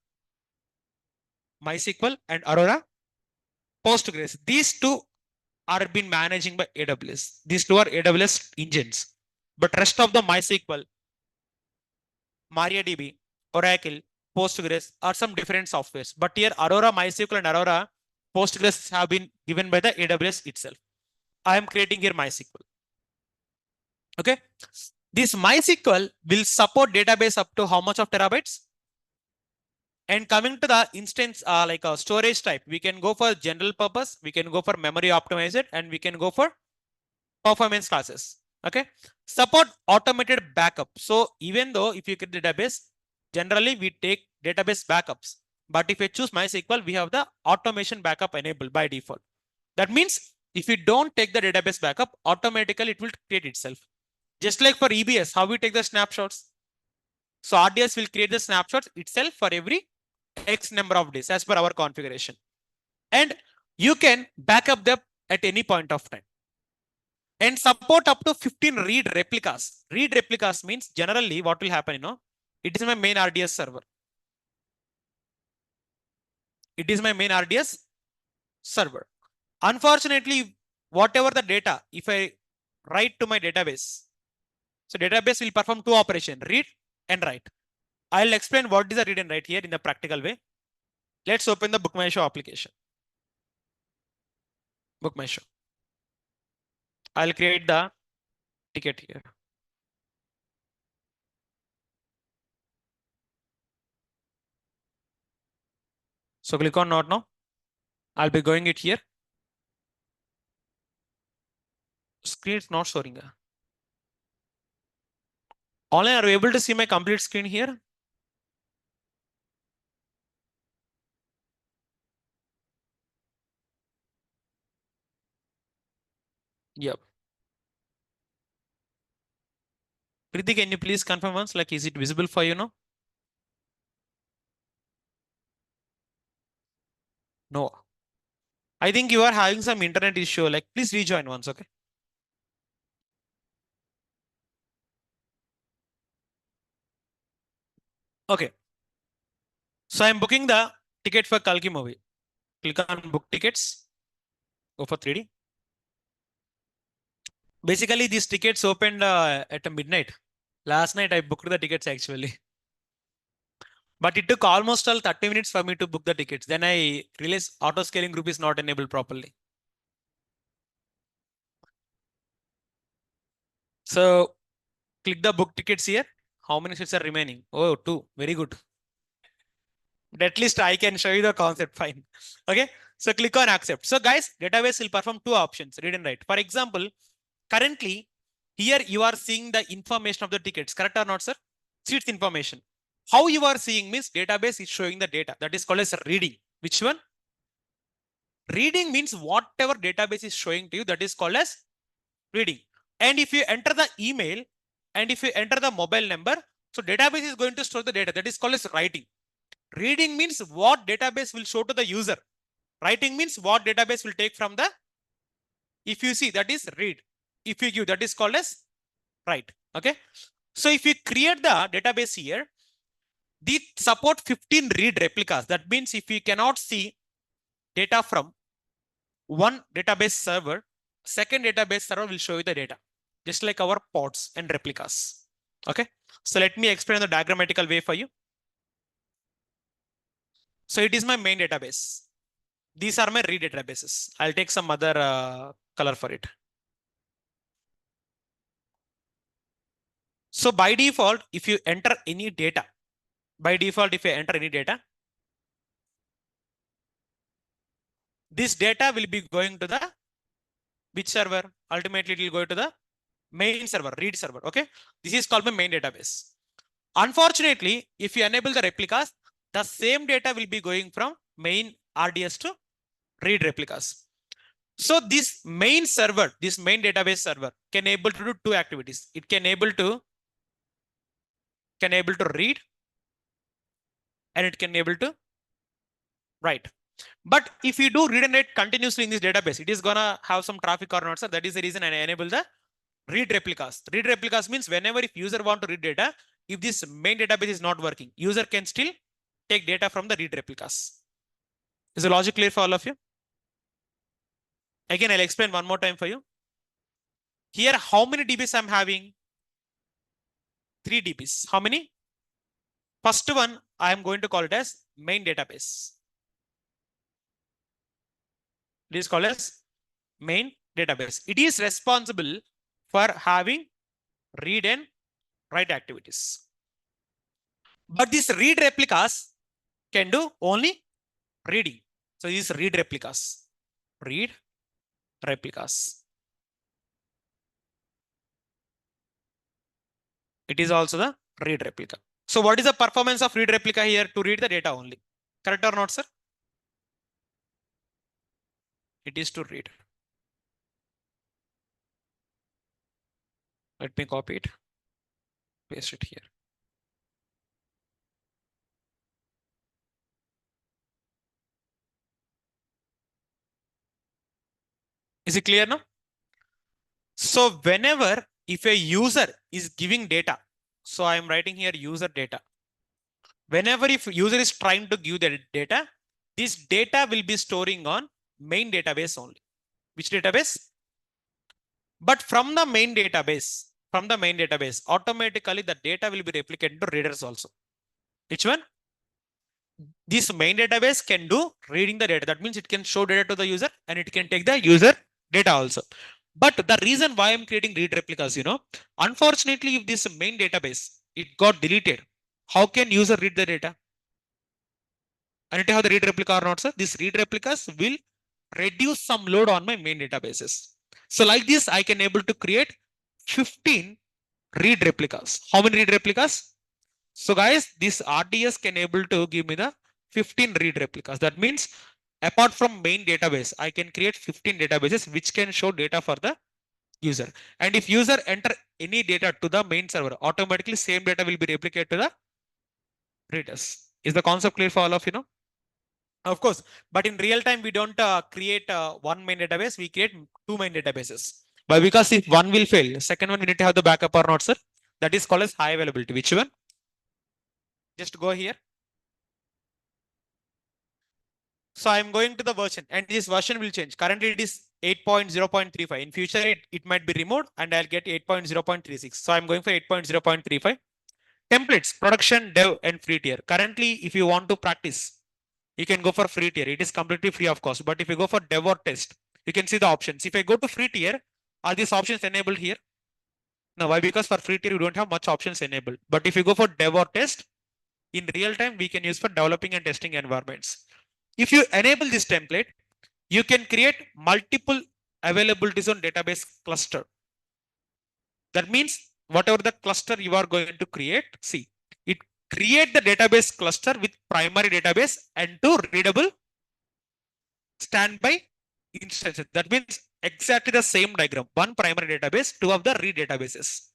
MySQL, and Aurora Postgres. These two are being managing by AWS. These two are AWS engines. But rest of the MySQL, MariaDB, Oracle, Postgres are some different softwares. But here Aurora, MySQL, and Aurora Postgres have been given by the AWS itself. I am creating here MySQL. Okay. This MySQL will support database up to how much of terabytes? And coming to the instance, like a storage type, we can go for general purpose, we can go for memory optimized, and we can go for performance classes. Okay. Support automated backup. So even though if you get database, generally we take database backups. But if you choose MySQL, we have the automation backup enabled by default. That means if you don't take the database backup, automatically it will create itself. Just like for EBS, how we take the snapshots. So RDS will create the snapshots itself for every X number of days as per our configuration. And you can back up them at any point of time. And support up to 15 read replicas. Read replicas means generally what will happen, you know, it is my main RDS server. It is my main RDS server. Unfortunately, whatever the data, if I write to my database, so database will perform two operations, read and write. I'll explain what is the read and write here in the practical way. Let's open the Book My Show application. Book My Show. I'll create the ticket here. So click on not now. I'll be going it here. Screen is not showing. Online, are you able to see my complete screen here? Yep. Preeti, can you please confirm once? Like, is it visible for you now? No. I think you are having some internet issue. Like, please rejoin once, okay? Okay. So I'm booking the ticket for Kalki movie. Click on book tickets. Go for 3D. Basically, these tickets opened at midnight. Last night I booked the tickets actually. But it took almost all 30 minutes for me to book the tickets. Then I realized auto scaling group is not enabled properly. So click the book tickets here. How many seats are remaining? Oh, two. Very good. At least I can show you the concept. Fine. Okay. So click on accept. So guys, database will perform two options, read and write. For example, currently here you are seeing the information of the tickets. Correct or not, sir? Seats information. How you are seeing means database is showing the data. That is called as reading. Which one? Reading means whatever database is showing to you, that is called as reading. And if you enter the email and if you enter the mobile number, so database is going to store the data. That is called as writing. Reading means what database will show to the user. Writing means what database will take from the, if you see, that is read. If you give, that is called as write. Okay. So if you create the database here, they support 15 read replicas. That means if you cannot see data from one database server, second database server will show you the data, just like our pods and replicas. Okay. So let me explain the diagrammatical way for you. So it is my main database. These are my read databases. I'll take some other color for it. So by default, if you enter any data, this data will be going to the which server? Ultimately, it will go to the main server, read server. Okay. This is called my main database. Unfortunately, if you enable the replicas, the same data will be going from main RDS to read replicas. So this main server, this main database server can able to do two activities. It can able to read and it can able to write. But if you do read and write continuously in this database, it is gonna have some traffic or not. So that is the reason I enable the read replicas. Read replicas means whenever if user want to read data, if this main database is not working, user can still take data from the read replicas. Is the logic clear for all of you? Again, I'll explain one more time for you. Here, how many DBs I'm having? 3 DBs. How many? First one, I am going to call it as main database. It is called as main database. It is responsible for having read and write activities. But these read replicas can do only reading. So these read replicas. Read replicas. It is also the read replica. So what is the performance of read replica here? To read the data only. Correct or not, sir? It is to read. Let me copy it. Paste it here. Is it clear now? So whenever if a user is giving data, so I am writing here user data. Whenever if user is trying to give the data, this data will be storing on main database only. Which database? But from the main database, automatically the data will be replicated to readers also. Which one? This main database can do reading the data. That means it can show data to the user and it can take the user data also. But the reason why I'm creating read replicas, unfortunately, if this main database, it got deleted, how can user read the data? I need to have the read replica or not, sir. This read replicas will reduce some load on my main databases. So like this, I can able to create 15 read replicas. How many read replicas? So guys, this RDS can able to give me the 15 read replicas. That means apart from main database, I can create 15 databases which can show data for the user. And if user enter any data to the main server, automatically same data will be replicated to the readers. Is the concept clear for all of you know? Of course, but in real time, we don't create one main database, we create two main databases. But because if one will fail, second one we need to have the backup or not, sir. That is called as high availability. Which one? Just go here. So I'm going to the version and this version will change. Currently it is 8.0.35. In future, it might be removed and I'll get 8.0.36. So I'm going for 8.0.35. Templates, production, dev, and free tier. Currently, if you want to practice, you can go for free tier. It is completely free of cost. But if you go for dev or test, you can see the options. If I go to free tier, are these options enabled here? No, why? Because for free tier, you don't have much options enabled. But if you go for dev or test, in real time, we can use for developing and testing environments. If you enable this template, you can create multiple availabilities on database cluster. That means whatever the cluster you are going to create, see, it create the database cluster with primary database and two readable standby instances. That means exactly the same diagram. One primary database, two of the read databases.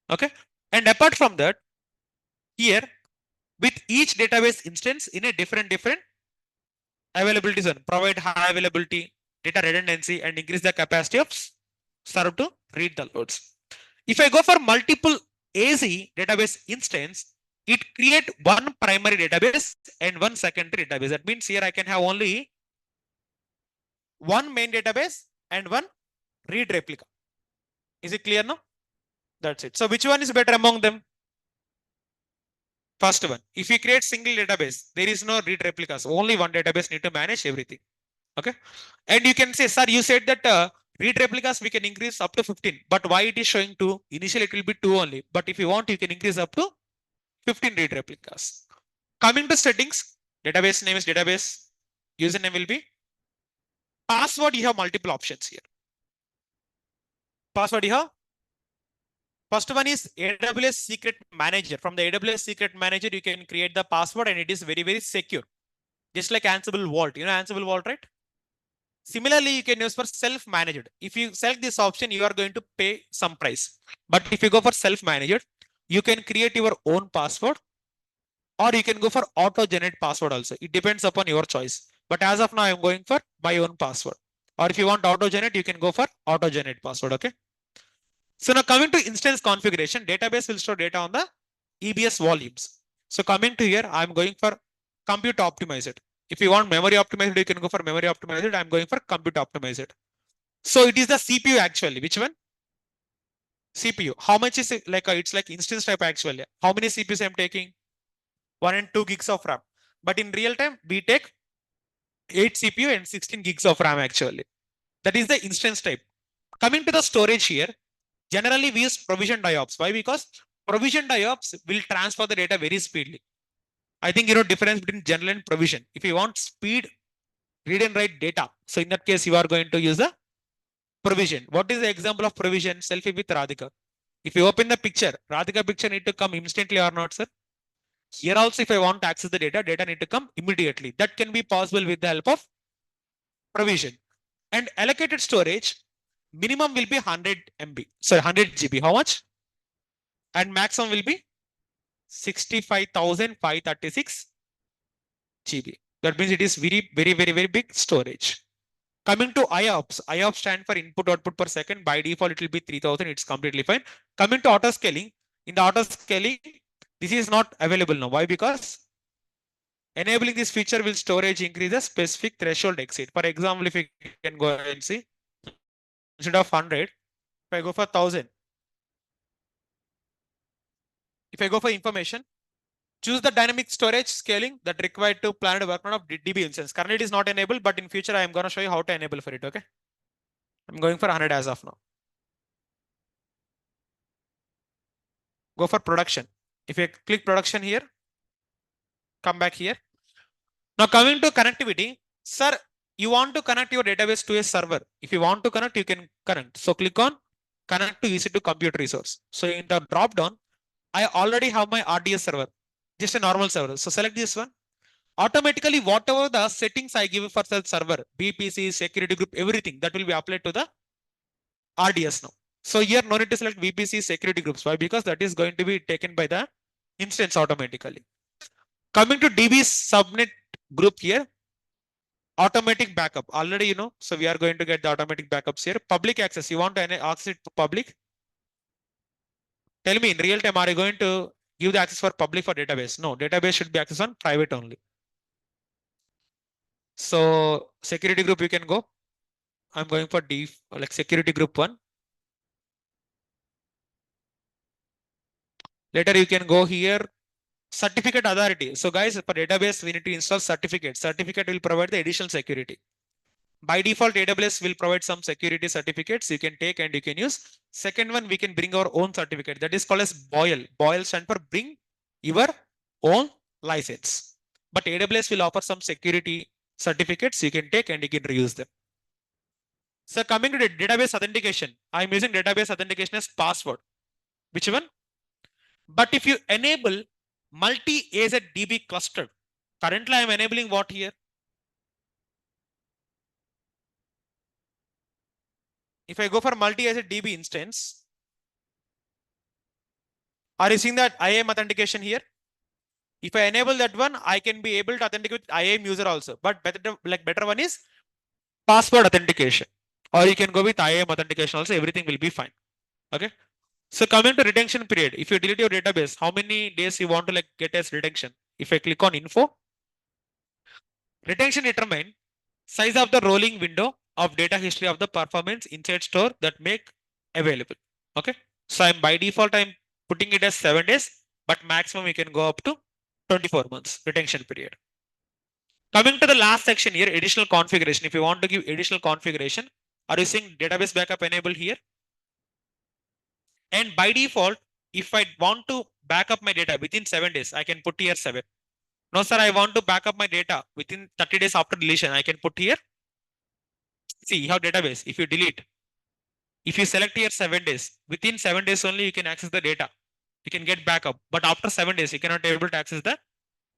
Okay. And apart from that, here with each database instance in a different availability zone, provide high availability, data redundancy, and increase the capacity of serve to read the loads. If I go for multiple AZ database instance, it create one primary database and one secondary database. That means here I can have only one main database and one read replica. Is it clear now? That's it. So which one is better among them? First one. If you create single database, there is no read replicas. Only one database need to manage everything. Okay. And you can say, sir, you said that read replicas we can increase up to 15. But why it is showing 2? Initially it will be 2 only. But if you want, you can increase up to 15 read replicas. Coming to settings, database name is database. Username will be password. You have multiple options here. Password you have. First one is AWS Secret Manager. From the AWS Secret Manager, you can create the password and it is very, very secure. Just like Ansible Vault. You know Ansible Vault, right? Similarly, you can use for self-managed. If you select this option, you are going to pay some price. But if you go for self-managed, you can create your own password or you can go for auto-generate password also. It depends upon your choice. But as of now, I'm going for my own password. Or if you want auto-generate, you can go for auto-generate password. Okay. So now coming to instance configuration, database will store data on the EBS volumes. So coming to here, I'm going for compute optimized. If you want memory optimized, you can go for memory optimized. I'm going for compute optimized. So it is the CPU actually. Which one? CPU. How much is it? Like it's like instance type actually. How many CPUs I'm taking? 1 and 2 gigs of RAM. But in real time, we take 8 CPU and 16 gigs of RAM actually. That is the instance type. Coming to the storage here, generally we use provision IOPS. Why? Because provision IOPS will transfer the data very speedily. I think you know difference between general and provision. If you want speed, read and write data. So in that case, you are going to use the provision. What is the example of provision? Selfie with Radhika. If you open the picture, Radhika picture need to come instantly or not, sir? Here also, if I want to access the data need to come immediately. That can be possible with the help of provision. And allocated storage, minimum will be 100 MB. Sorry, 100 GB. How much? And maximum will be 65,536 GB. That means it is very, very, very, very big storage. Coming to IOPS, IOPS stand for input output per second. By default, it will be 3000. It's completely fine. Coming to auto scaling, in the auto scaling, this is not available now. Why? Because enabling this feature will storage increase a specific threshold exceed. For example, if you can go and see, instead of 100, if I go for 1000, if I go for information, choose the dynamic storage scaling that required to plan a workload of DB instance. Currently, it is not enabled, but in future, I am going to show you how to enable for it. Okay. I'm going for 100 as of now. Go for production. If I click production here, come back here. Now coming to connectivity, sir, you want to connect your database to a server. If you want to connect, you can connect. So click on connect to EC2 compute resource. So in the drop down, I already have my RDS server, just a normal server. So select this one. Automatically, whatever the settings I give for the server, VPC, security group, everything that will be applied to the RDS now. So here no need to select VPC security groups. Why? Because that is going to be taken by the instance automatically. Coming to DB subnet group here, automatic backup. Already you know, so we are going to get the automatic backups here. Public access. You want to access it to public? Tell me in real time, are you going to give the access for public for database? No, database should be accessed on private only. So security group you can go. I'm going for D like security group 1. Later you can go here. Certificate authority. So guys, for database, we need to install certificate. Certificate will provide the additional security. By default, AWS will provide some security certificates you can take and you can use. Second one, we can bring our own certificate. That is called as BOIL. BOIL stands for bring your own license. But AWS will offer some security certificates you can take and you can reuse them. So coming to the database authentication, I'm using database authentication as password. Which one? But if you enable multi-AZ DB cluster, currently I'm enabling what here? If I go for multi-AZ DB instance, are you seeing that IAM authentication here? If I enable that one, I can be able to authenticate with IAM user also. But better one is password authentication. Or you can go with IAM authentication also, everything will be fine. Okay. So coming to retention period, if you delete your database, how many days you want to get as retention? If I click on info, retention determine size of the rolling window of data history of the performance inside store that make available. Okay. So I'm by default, I'm putting it as 7 days, but maximum you can go up to 24 months retention period. Coming to the last section here, additional configuration. If you want to give additional configuration, are you seeing database backup enabled here? And by default, if I want to back up my data within 7 days, I can put here 7. No, sir, I want to back up my data within 30 days after deletion. I can put here. See, you have database. If you delete, if you select here 7 days, within 7 days only you can access the data. You can get backup. But after 7 days, you cannot be able to access the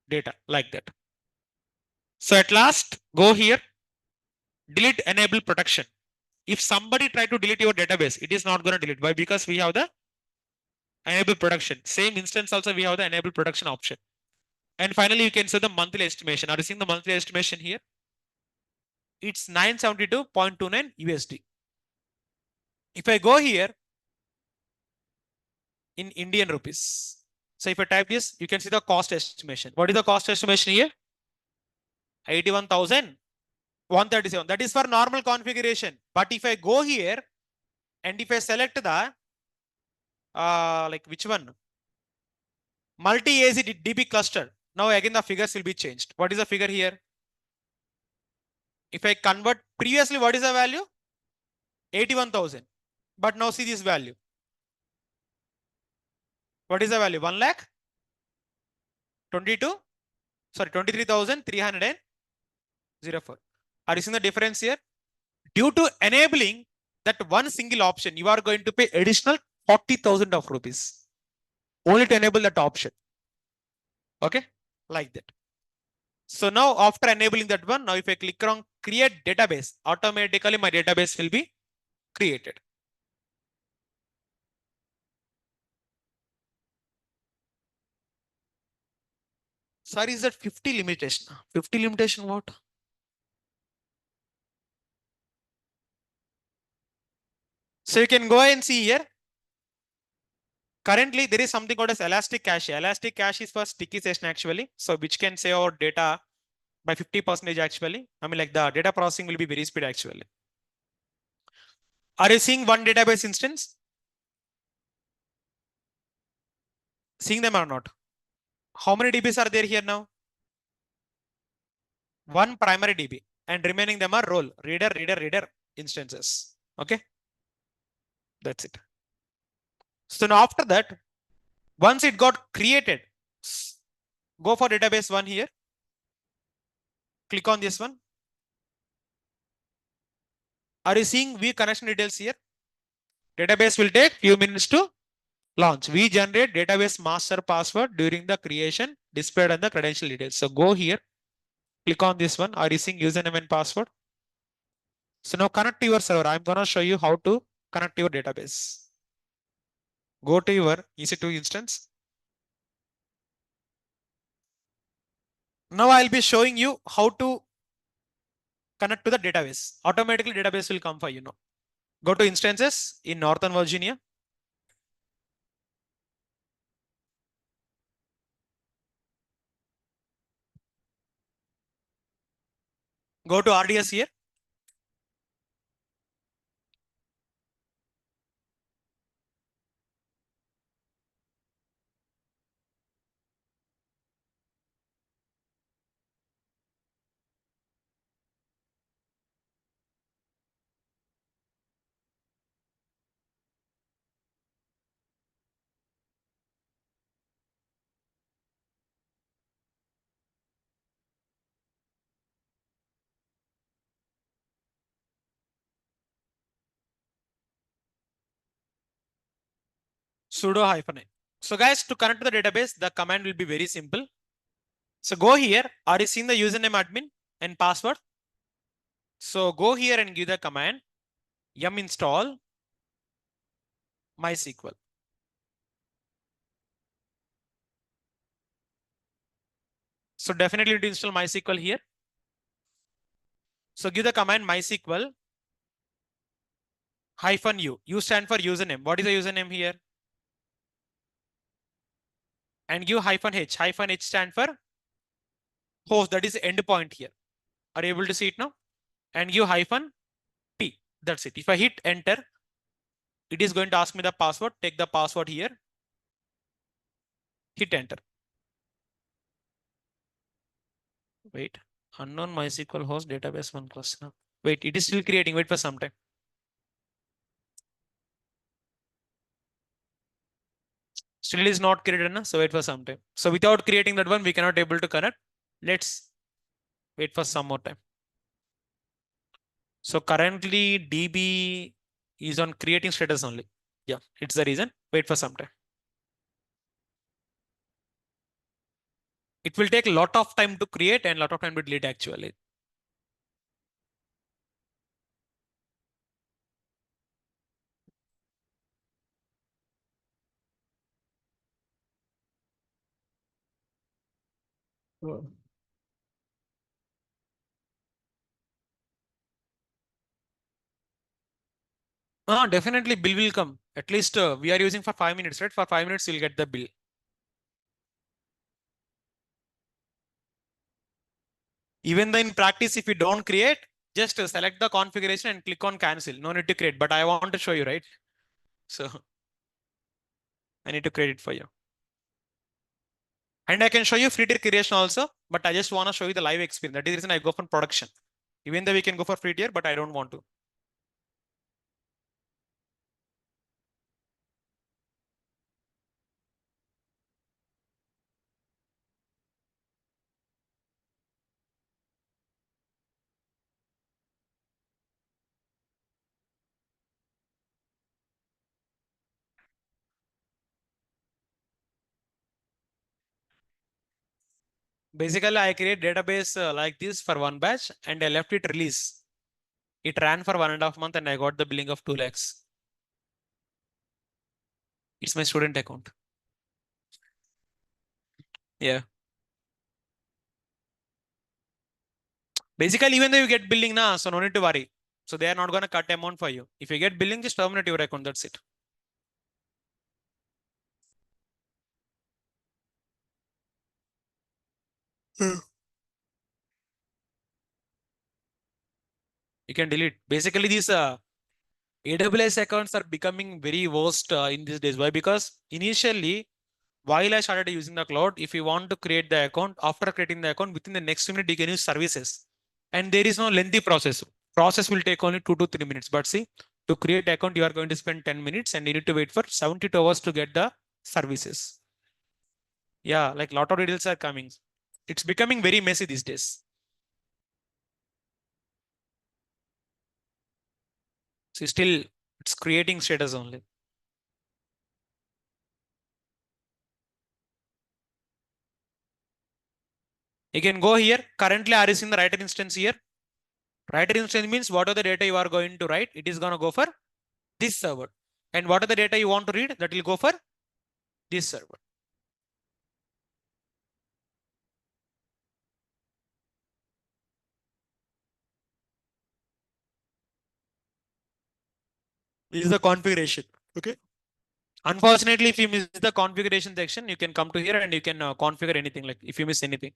data like that. So at last, go here, delete enable protection. If somebody try to delete your database, it is not going to delete. Why? Because we have the enable protection. Same instance also we have the enable protection option. And finally, you can see the monthly estimation. Are you seeing the monthly estimation here? It's 972.29 USD. If I go here in Indian rupees, so if I type this, you can see the cost estimation. What is the cost estimation here? 81,137. That is for normal configuration. But if I go here and if I select the like which one? Multi-AZ DB cluster. Now again the figures will be changed. What is the figure here? If I convert previously, what is the value? 81,000. But now see this value. What is the value? 1 lakh 22. Sorry, 23,304. Are you seeing the difference here? Due to enabling that one single option, you are going to pay additional 40,000 of rupees. Only to enable that option. Okay, like that. So now after enabling that one, now if I click on create database, automatically my database will be created. Sorry, is that 50 limitation? 50 limitation what? So you can go and see here. Currently, there is something called as elastic cache. Elastic cache is for sticky session actually. So which can save our data by 50% actually. I mean like the data processing will be very speed actually. Are you seeing one database instance? Seeing them or not? How many DBs are there here now? One primary DB and remaining them are role, reader instances. Okay. That's it. So now after that, once it got created, go for database one here. click on this one. Are you seeing view connection details here? Database will take few minutes to launch. We generate database master password during the creation displayed on the credential details. So go here, click on this one. Are you seeing username and password? So now connect to your server. I'm going to show you how to connect to your database. Go to your EC2 instance. Now I'll be showing you how to connect to the database. Automatically database will come for you now. Go to instances in Northern Virginia. Go to RDS here. Sudo -a. So guys, to connect to the database, the command will be very simple. So go here. Are you seeing the username admin and password? So go here and give the command yum install MySQL. So definitely to install MySQL here. So give the command MySQL -u. U stand for username. What is the username here? And give -h. -h stand for host. That is endpoint here. Are you able to see it now? And give -t. That's it. If I hit enter, it is going to ask me the password. Take the password here. Hit enter. Wait. Unknown MySQL host database one cluster. Wait, it is still creating. Wait for some time. Still is not created, na? So wait for some time. So without creating that one, we cannot able to connect. Let's wait for some more time. So currently DB is on creating status only. Yeah, it's the reason. Wait for some time. It will take a lot of time to create and a lot of time to delete actually. Definitely bill will come. At least we are using for 5 minutes, right? For 5 minutes, you'll get the bill. Even though in practice, if you don't create, just select the configuration and click on cancel. No need to create, but I want to show you, right? So I need to create it for you. And I can show you free tier creation also, but I just want to show you the live experience. That is the reason I go for production. Even though we can go for free tier, but I don't want to. Basically, I create database like this for one batch and I left it release. It ran for 1.5 months and I got the billing of 2 lakhs. It's my student account. Yeah. Basically, even though you get billing now, so no need to worry. So they are not going to cut amount for you. If you get billing, just terminate your account. That's it. You can delete. Basically, these AWS accounts are becoming very worst in these days. Why? Because initially, while I started using the cloud, if you want to create the account, after creating the account, within the next minute, you can use services. And there is no lengthy process. Process will take only 2 to 3 minutes. But see, to create account, you are going to spend 10 minutes and you need to wait for 72 hours to get the services. Yeah, like lot of details are coming. It's becoming very messy these days. So still it's creating status only. You can go here. Currently, are you seeing the writer instance here? Writer instance means what are the data you are going to write? It is going to go for this server. And what are the data you want to read? That will go for this server. This is the configuration. Okay. Unfortunately, if you miss the configuration section, you can come to here and you can configure anything. Like if you miss anything.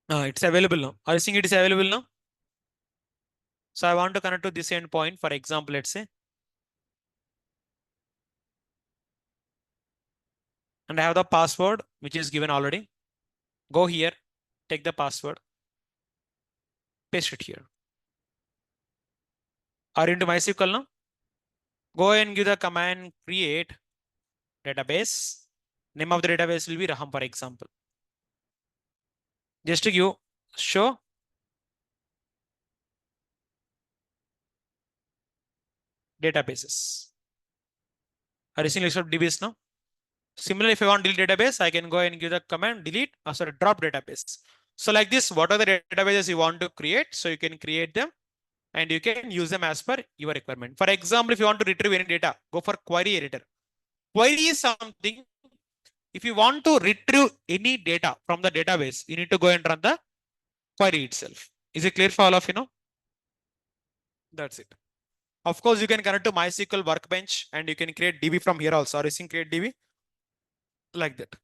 It's available now. Are you seeing it is available now? So I want to connect to this endpoint. For example, let's say, and I have the password, which is given already. Go here, take the password, paste it here. Are you into MySQL now? Go and give the command create database. Name of the database will be Raham, for example. Just to give show databases. Are you seeing list of DBs now? Similarly, if I want delete database, I can go and give the command delete, sorry, drop database. So like this, what are the databases you want to create? So you can create them and you can use them as per your requirement. For example, if you want to retrieve any data, go for query editor. Query is something, if you want to retrieve any data from the database, you need to go and run the query itself. Is it clear for all of you now? That's it. Of course, you can connect to MySQL Workbench and you can create DB from here also. Are you seeing create DB? Like that.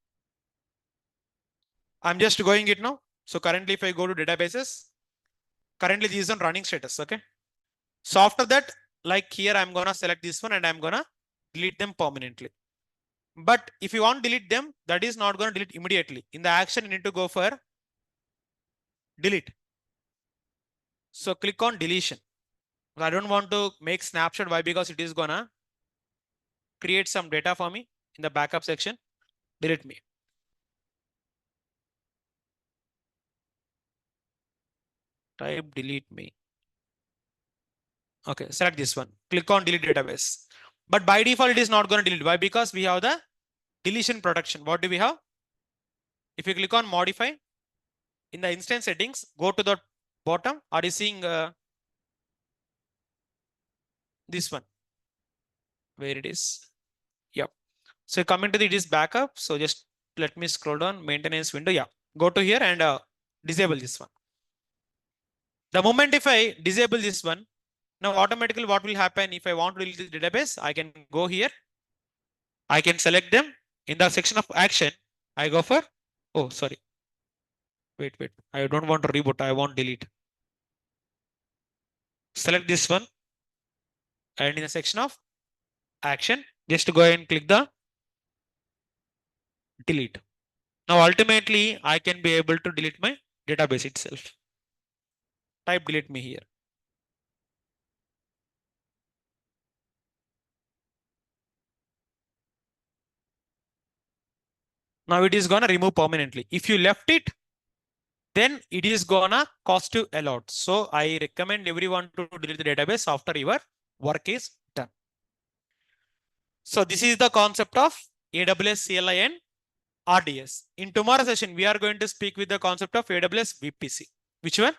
I'm just going it now. So currently, if I go to databases, currently this is on running status. Okay. So after that, like here, I'm gonna select this one and I'm gonna delete them permanently. But if you want to delete them, that is not gonna delete immediately. In the action, you need to go for delete. So click on deletion. I don't want to make snapshot. Why? Because it is gonna create some data for me in the backup section. Delete me. Type delete me. Okay, select this one. Click on delete database. But by default, it is not going to delete. Why? Because we have the deletion protection. What do we have? If you click on modify in the instance settings, go to the bottom. Are you seeing this one? Where it is? Yep. So coming to the this backup. So just let me scroll down maintenance window. Yeah. Go to here and disable this one. The moment if I disable this one, now automatically what will happen if I want to delete the database, I can go here. I can select them in the section of action. I go for, oh, sorry. Wait. I don't want to reboot. I want delete. Select this one. And in the section of action, just go and click the delete. Now, ultimately, I can be able to delete my database itself. Type delete me here. Now it is gonna remove permanently. If you left it, then it is gonna cost you a lot. So I recommend everyone to delete the database after your work is done. So this is the concept of AWS CLI and RDS. In tomorrow's session, we are going to speak with the concept of AWS VPC. Which one?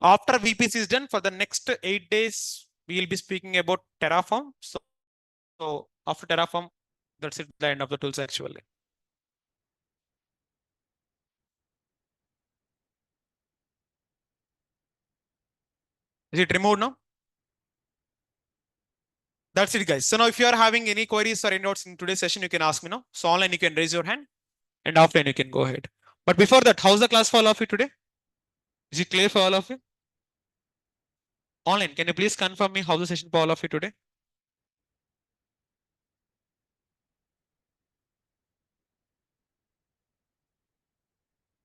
After VPC is done, for the next 8 days, we will be speaking about Terraform. So after Terraform, that's it, the end of the tools actually. Is it removed now? That's it, guys. So now if you are having any queries or any notes in today's session, you can ask me now. So online, you can raise your hand and offline, you can go ahead. But before that, how's the class for all of you today? Is it clear for all of you? Online, can you please confirm me how the session for all of you today?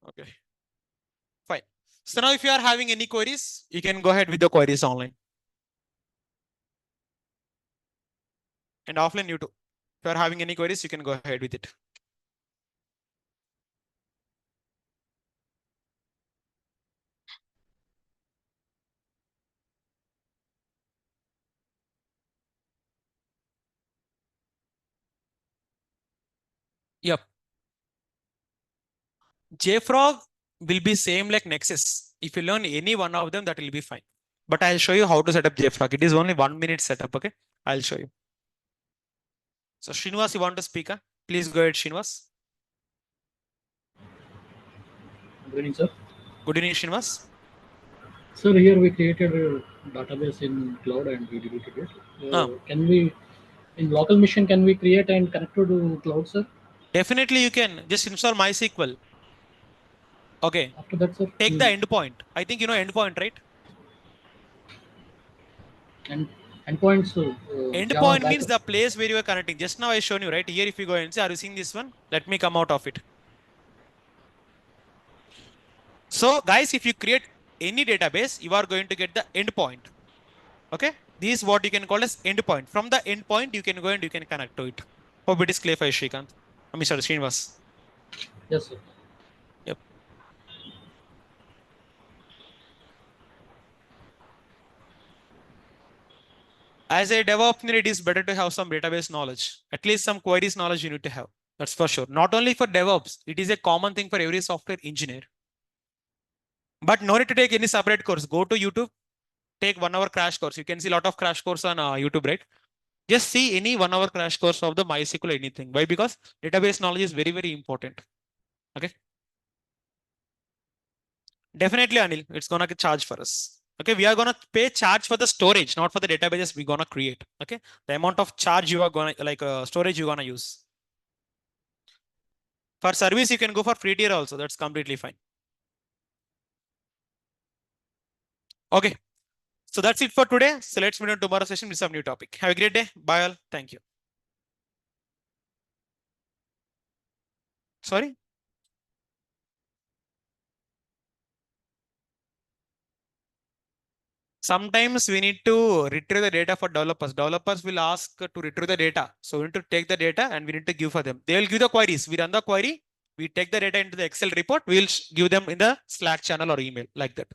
Okay, fine. So now if you are having any queries, you can go ahead with the queries online. and offline you too. If you are having any queries, you can go ahead with it. Yep. JFrog will be same like Nexus. If you learn any one of them, that will be fine. But I'll show you how to set up JFrog. It is only 1 minute setup. Okay. I'll show you. So Srinivas, you want to speak? Huh? Please go ahead, Srinivas. Good evening, sir. Good evening, Srinivas. Sir, here we created a database in cloud and we deleted it. Can we, in local machine, can we create and connect to cloud, sir? Definitely you can just install MySQL. Okay. After that, sir, Take the endpoint. I think you know endpoint, right? and endpoints, Java Endpoint means backup. the place where you are connecting. Just now I shown you, right? Here, if you go and see, are you seeing this one? Let me come out of it. So guys, if you create any database, you are going to get the endpoint. Okay. This is what you can call as endpoint. From the endpoint, you can go and you can connect to it. Hope it is clear for you, Shrikant. Mr. Srinivas. Yes, sir. Yep. As a DevOps engineer, it is better to have some database knowledge. At least some queries knowledge you need to have. That's for sure. Not only for DevOps, it is a common thing for every software engineer. But no need to take any separate course. Go to YouTube, take 1 hour crash course. You can see a lot of crash course on YouTube, right? Just see any 1 hour crash course of the MySQL or anything. Why? Because database knowledge is very, very important. Okay. Definitely, Anil, it's gonna charge for us. Okay, we are gonna pay charge for the storage, not for the databases we're gonna create. Okay, the amount of charge you are gonna storage you're gonna use. For service, you can go for free tier also. That's completely fine. Okay, so that's it for today. So let's meet on tomorrow's session with some new topic. Have a great day. Bye all. Thank you. Sorry. Sometimes we need to retrieve the data for developers. Developers will ask to retrieve the data. So we need to take the data and we need to give for them. They will give the queries. We run the query. We take the data into the Excel report. We'll give them in the Slack channel or email like that.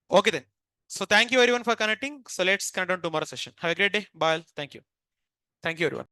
Okay then. So thank you everyone for connecting. So let's connect on tomorrow's session. Have a great day. Bye. Thank you. Thank you everyone.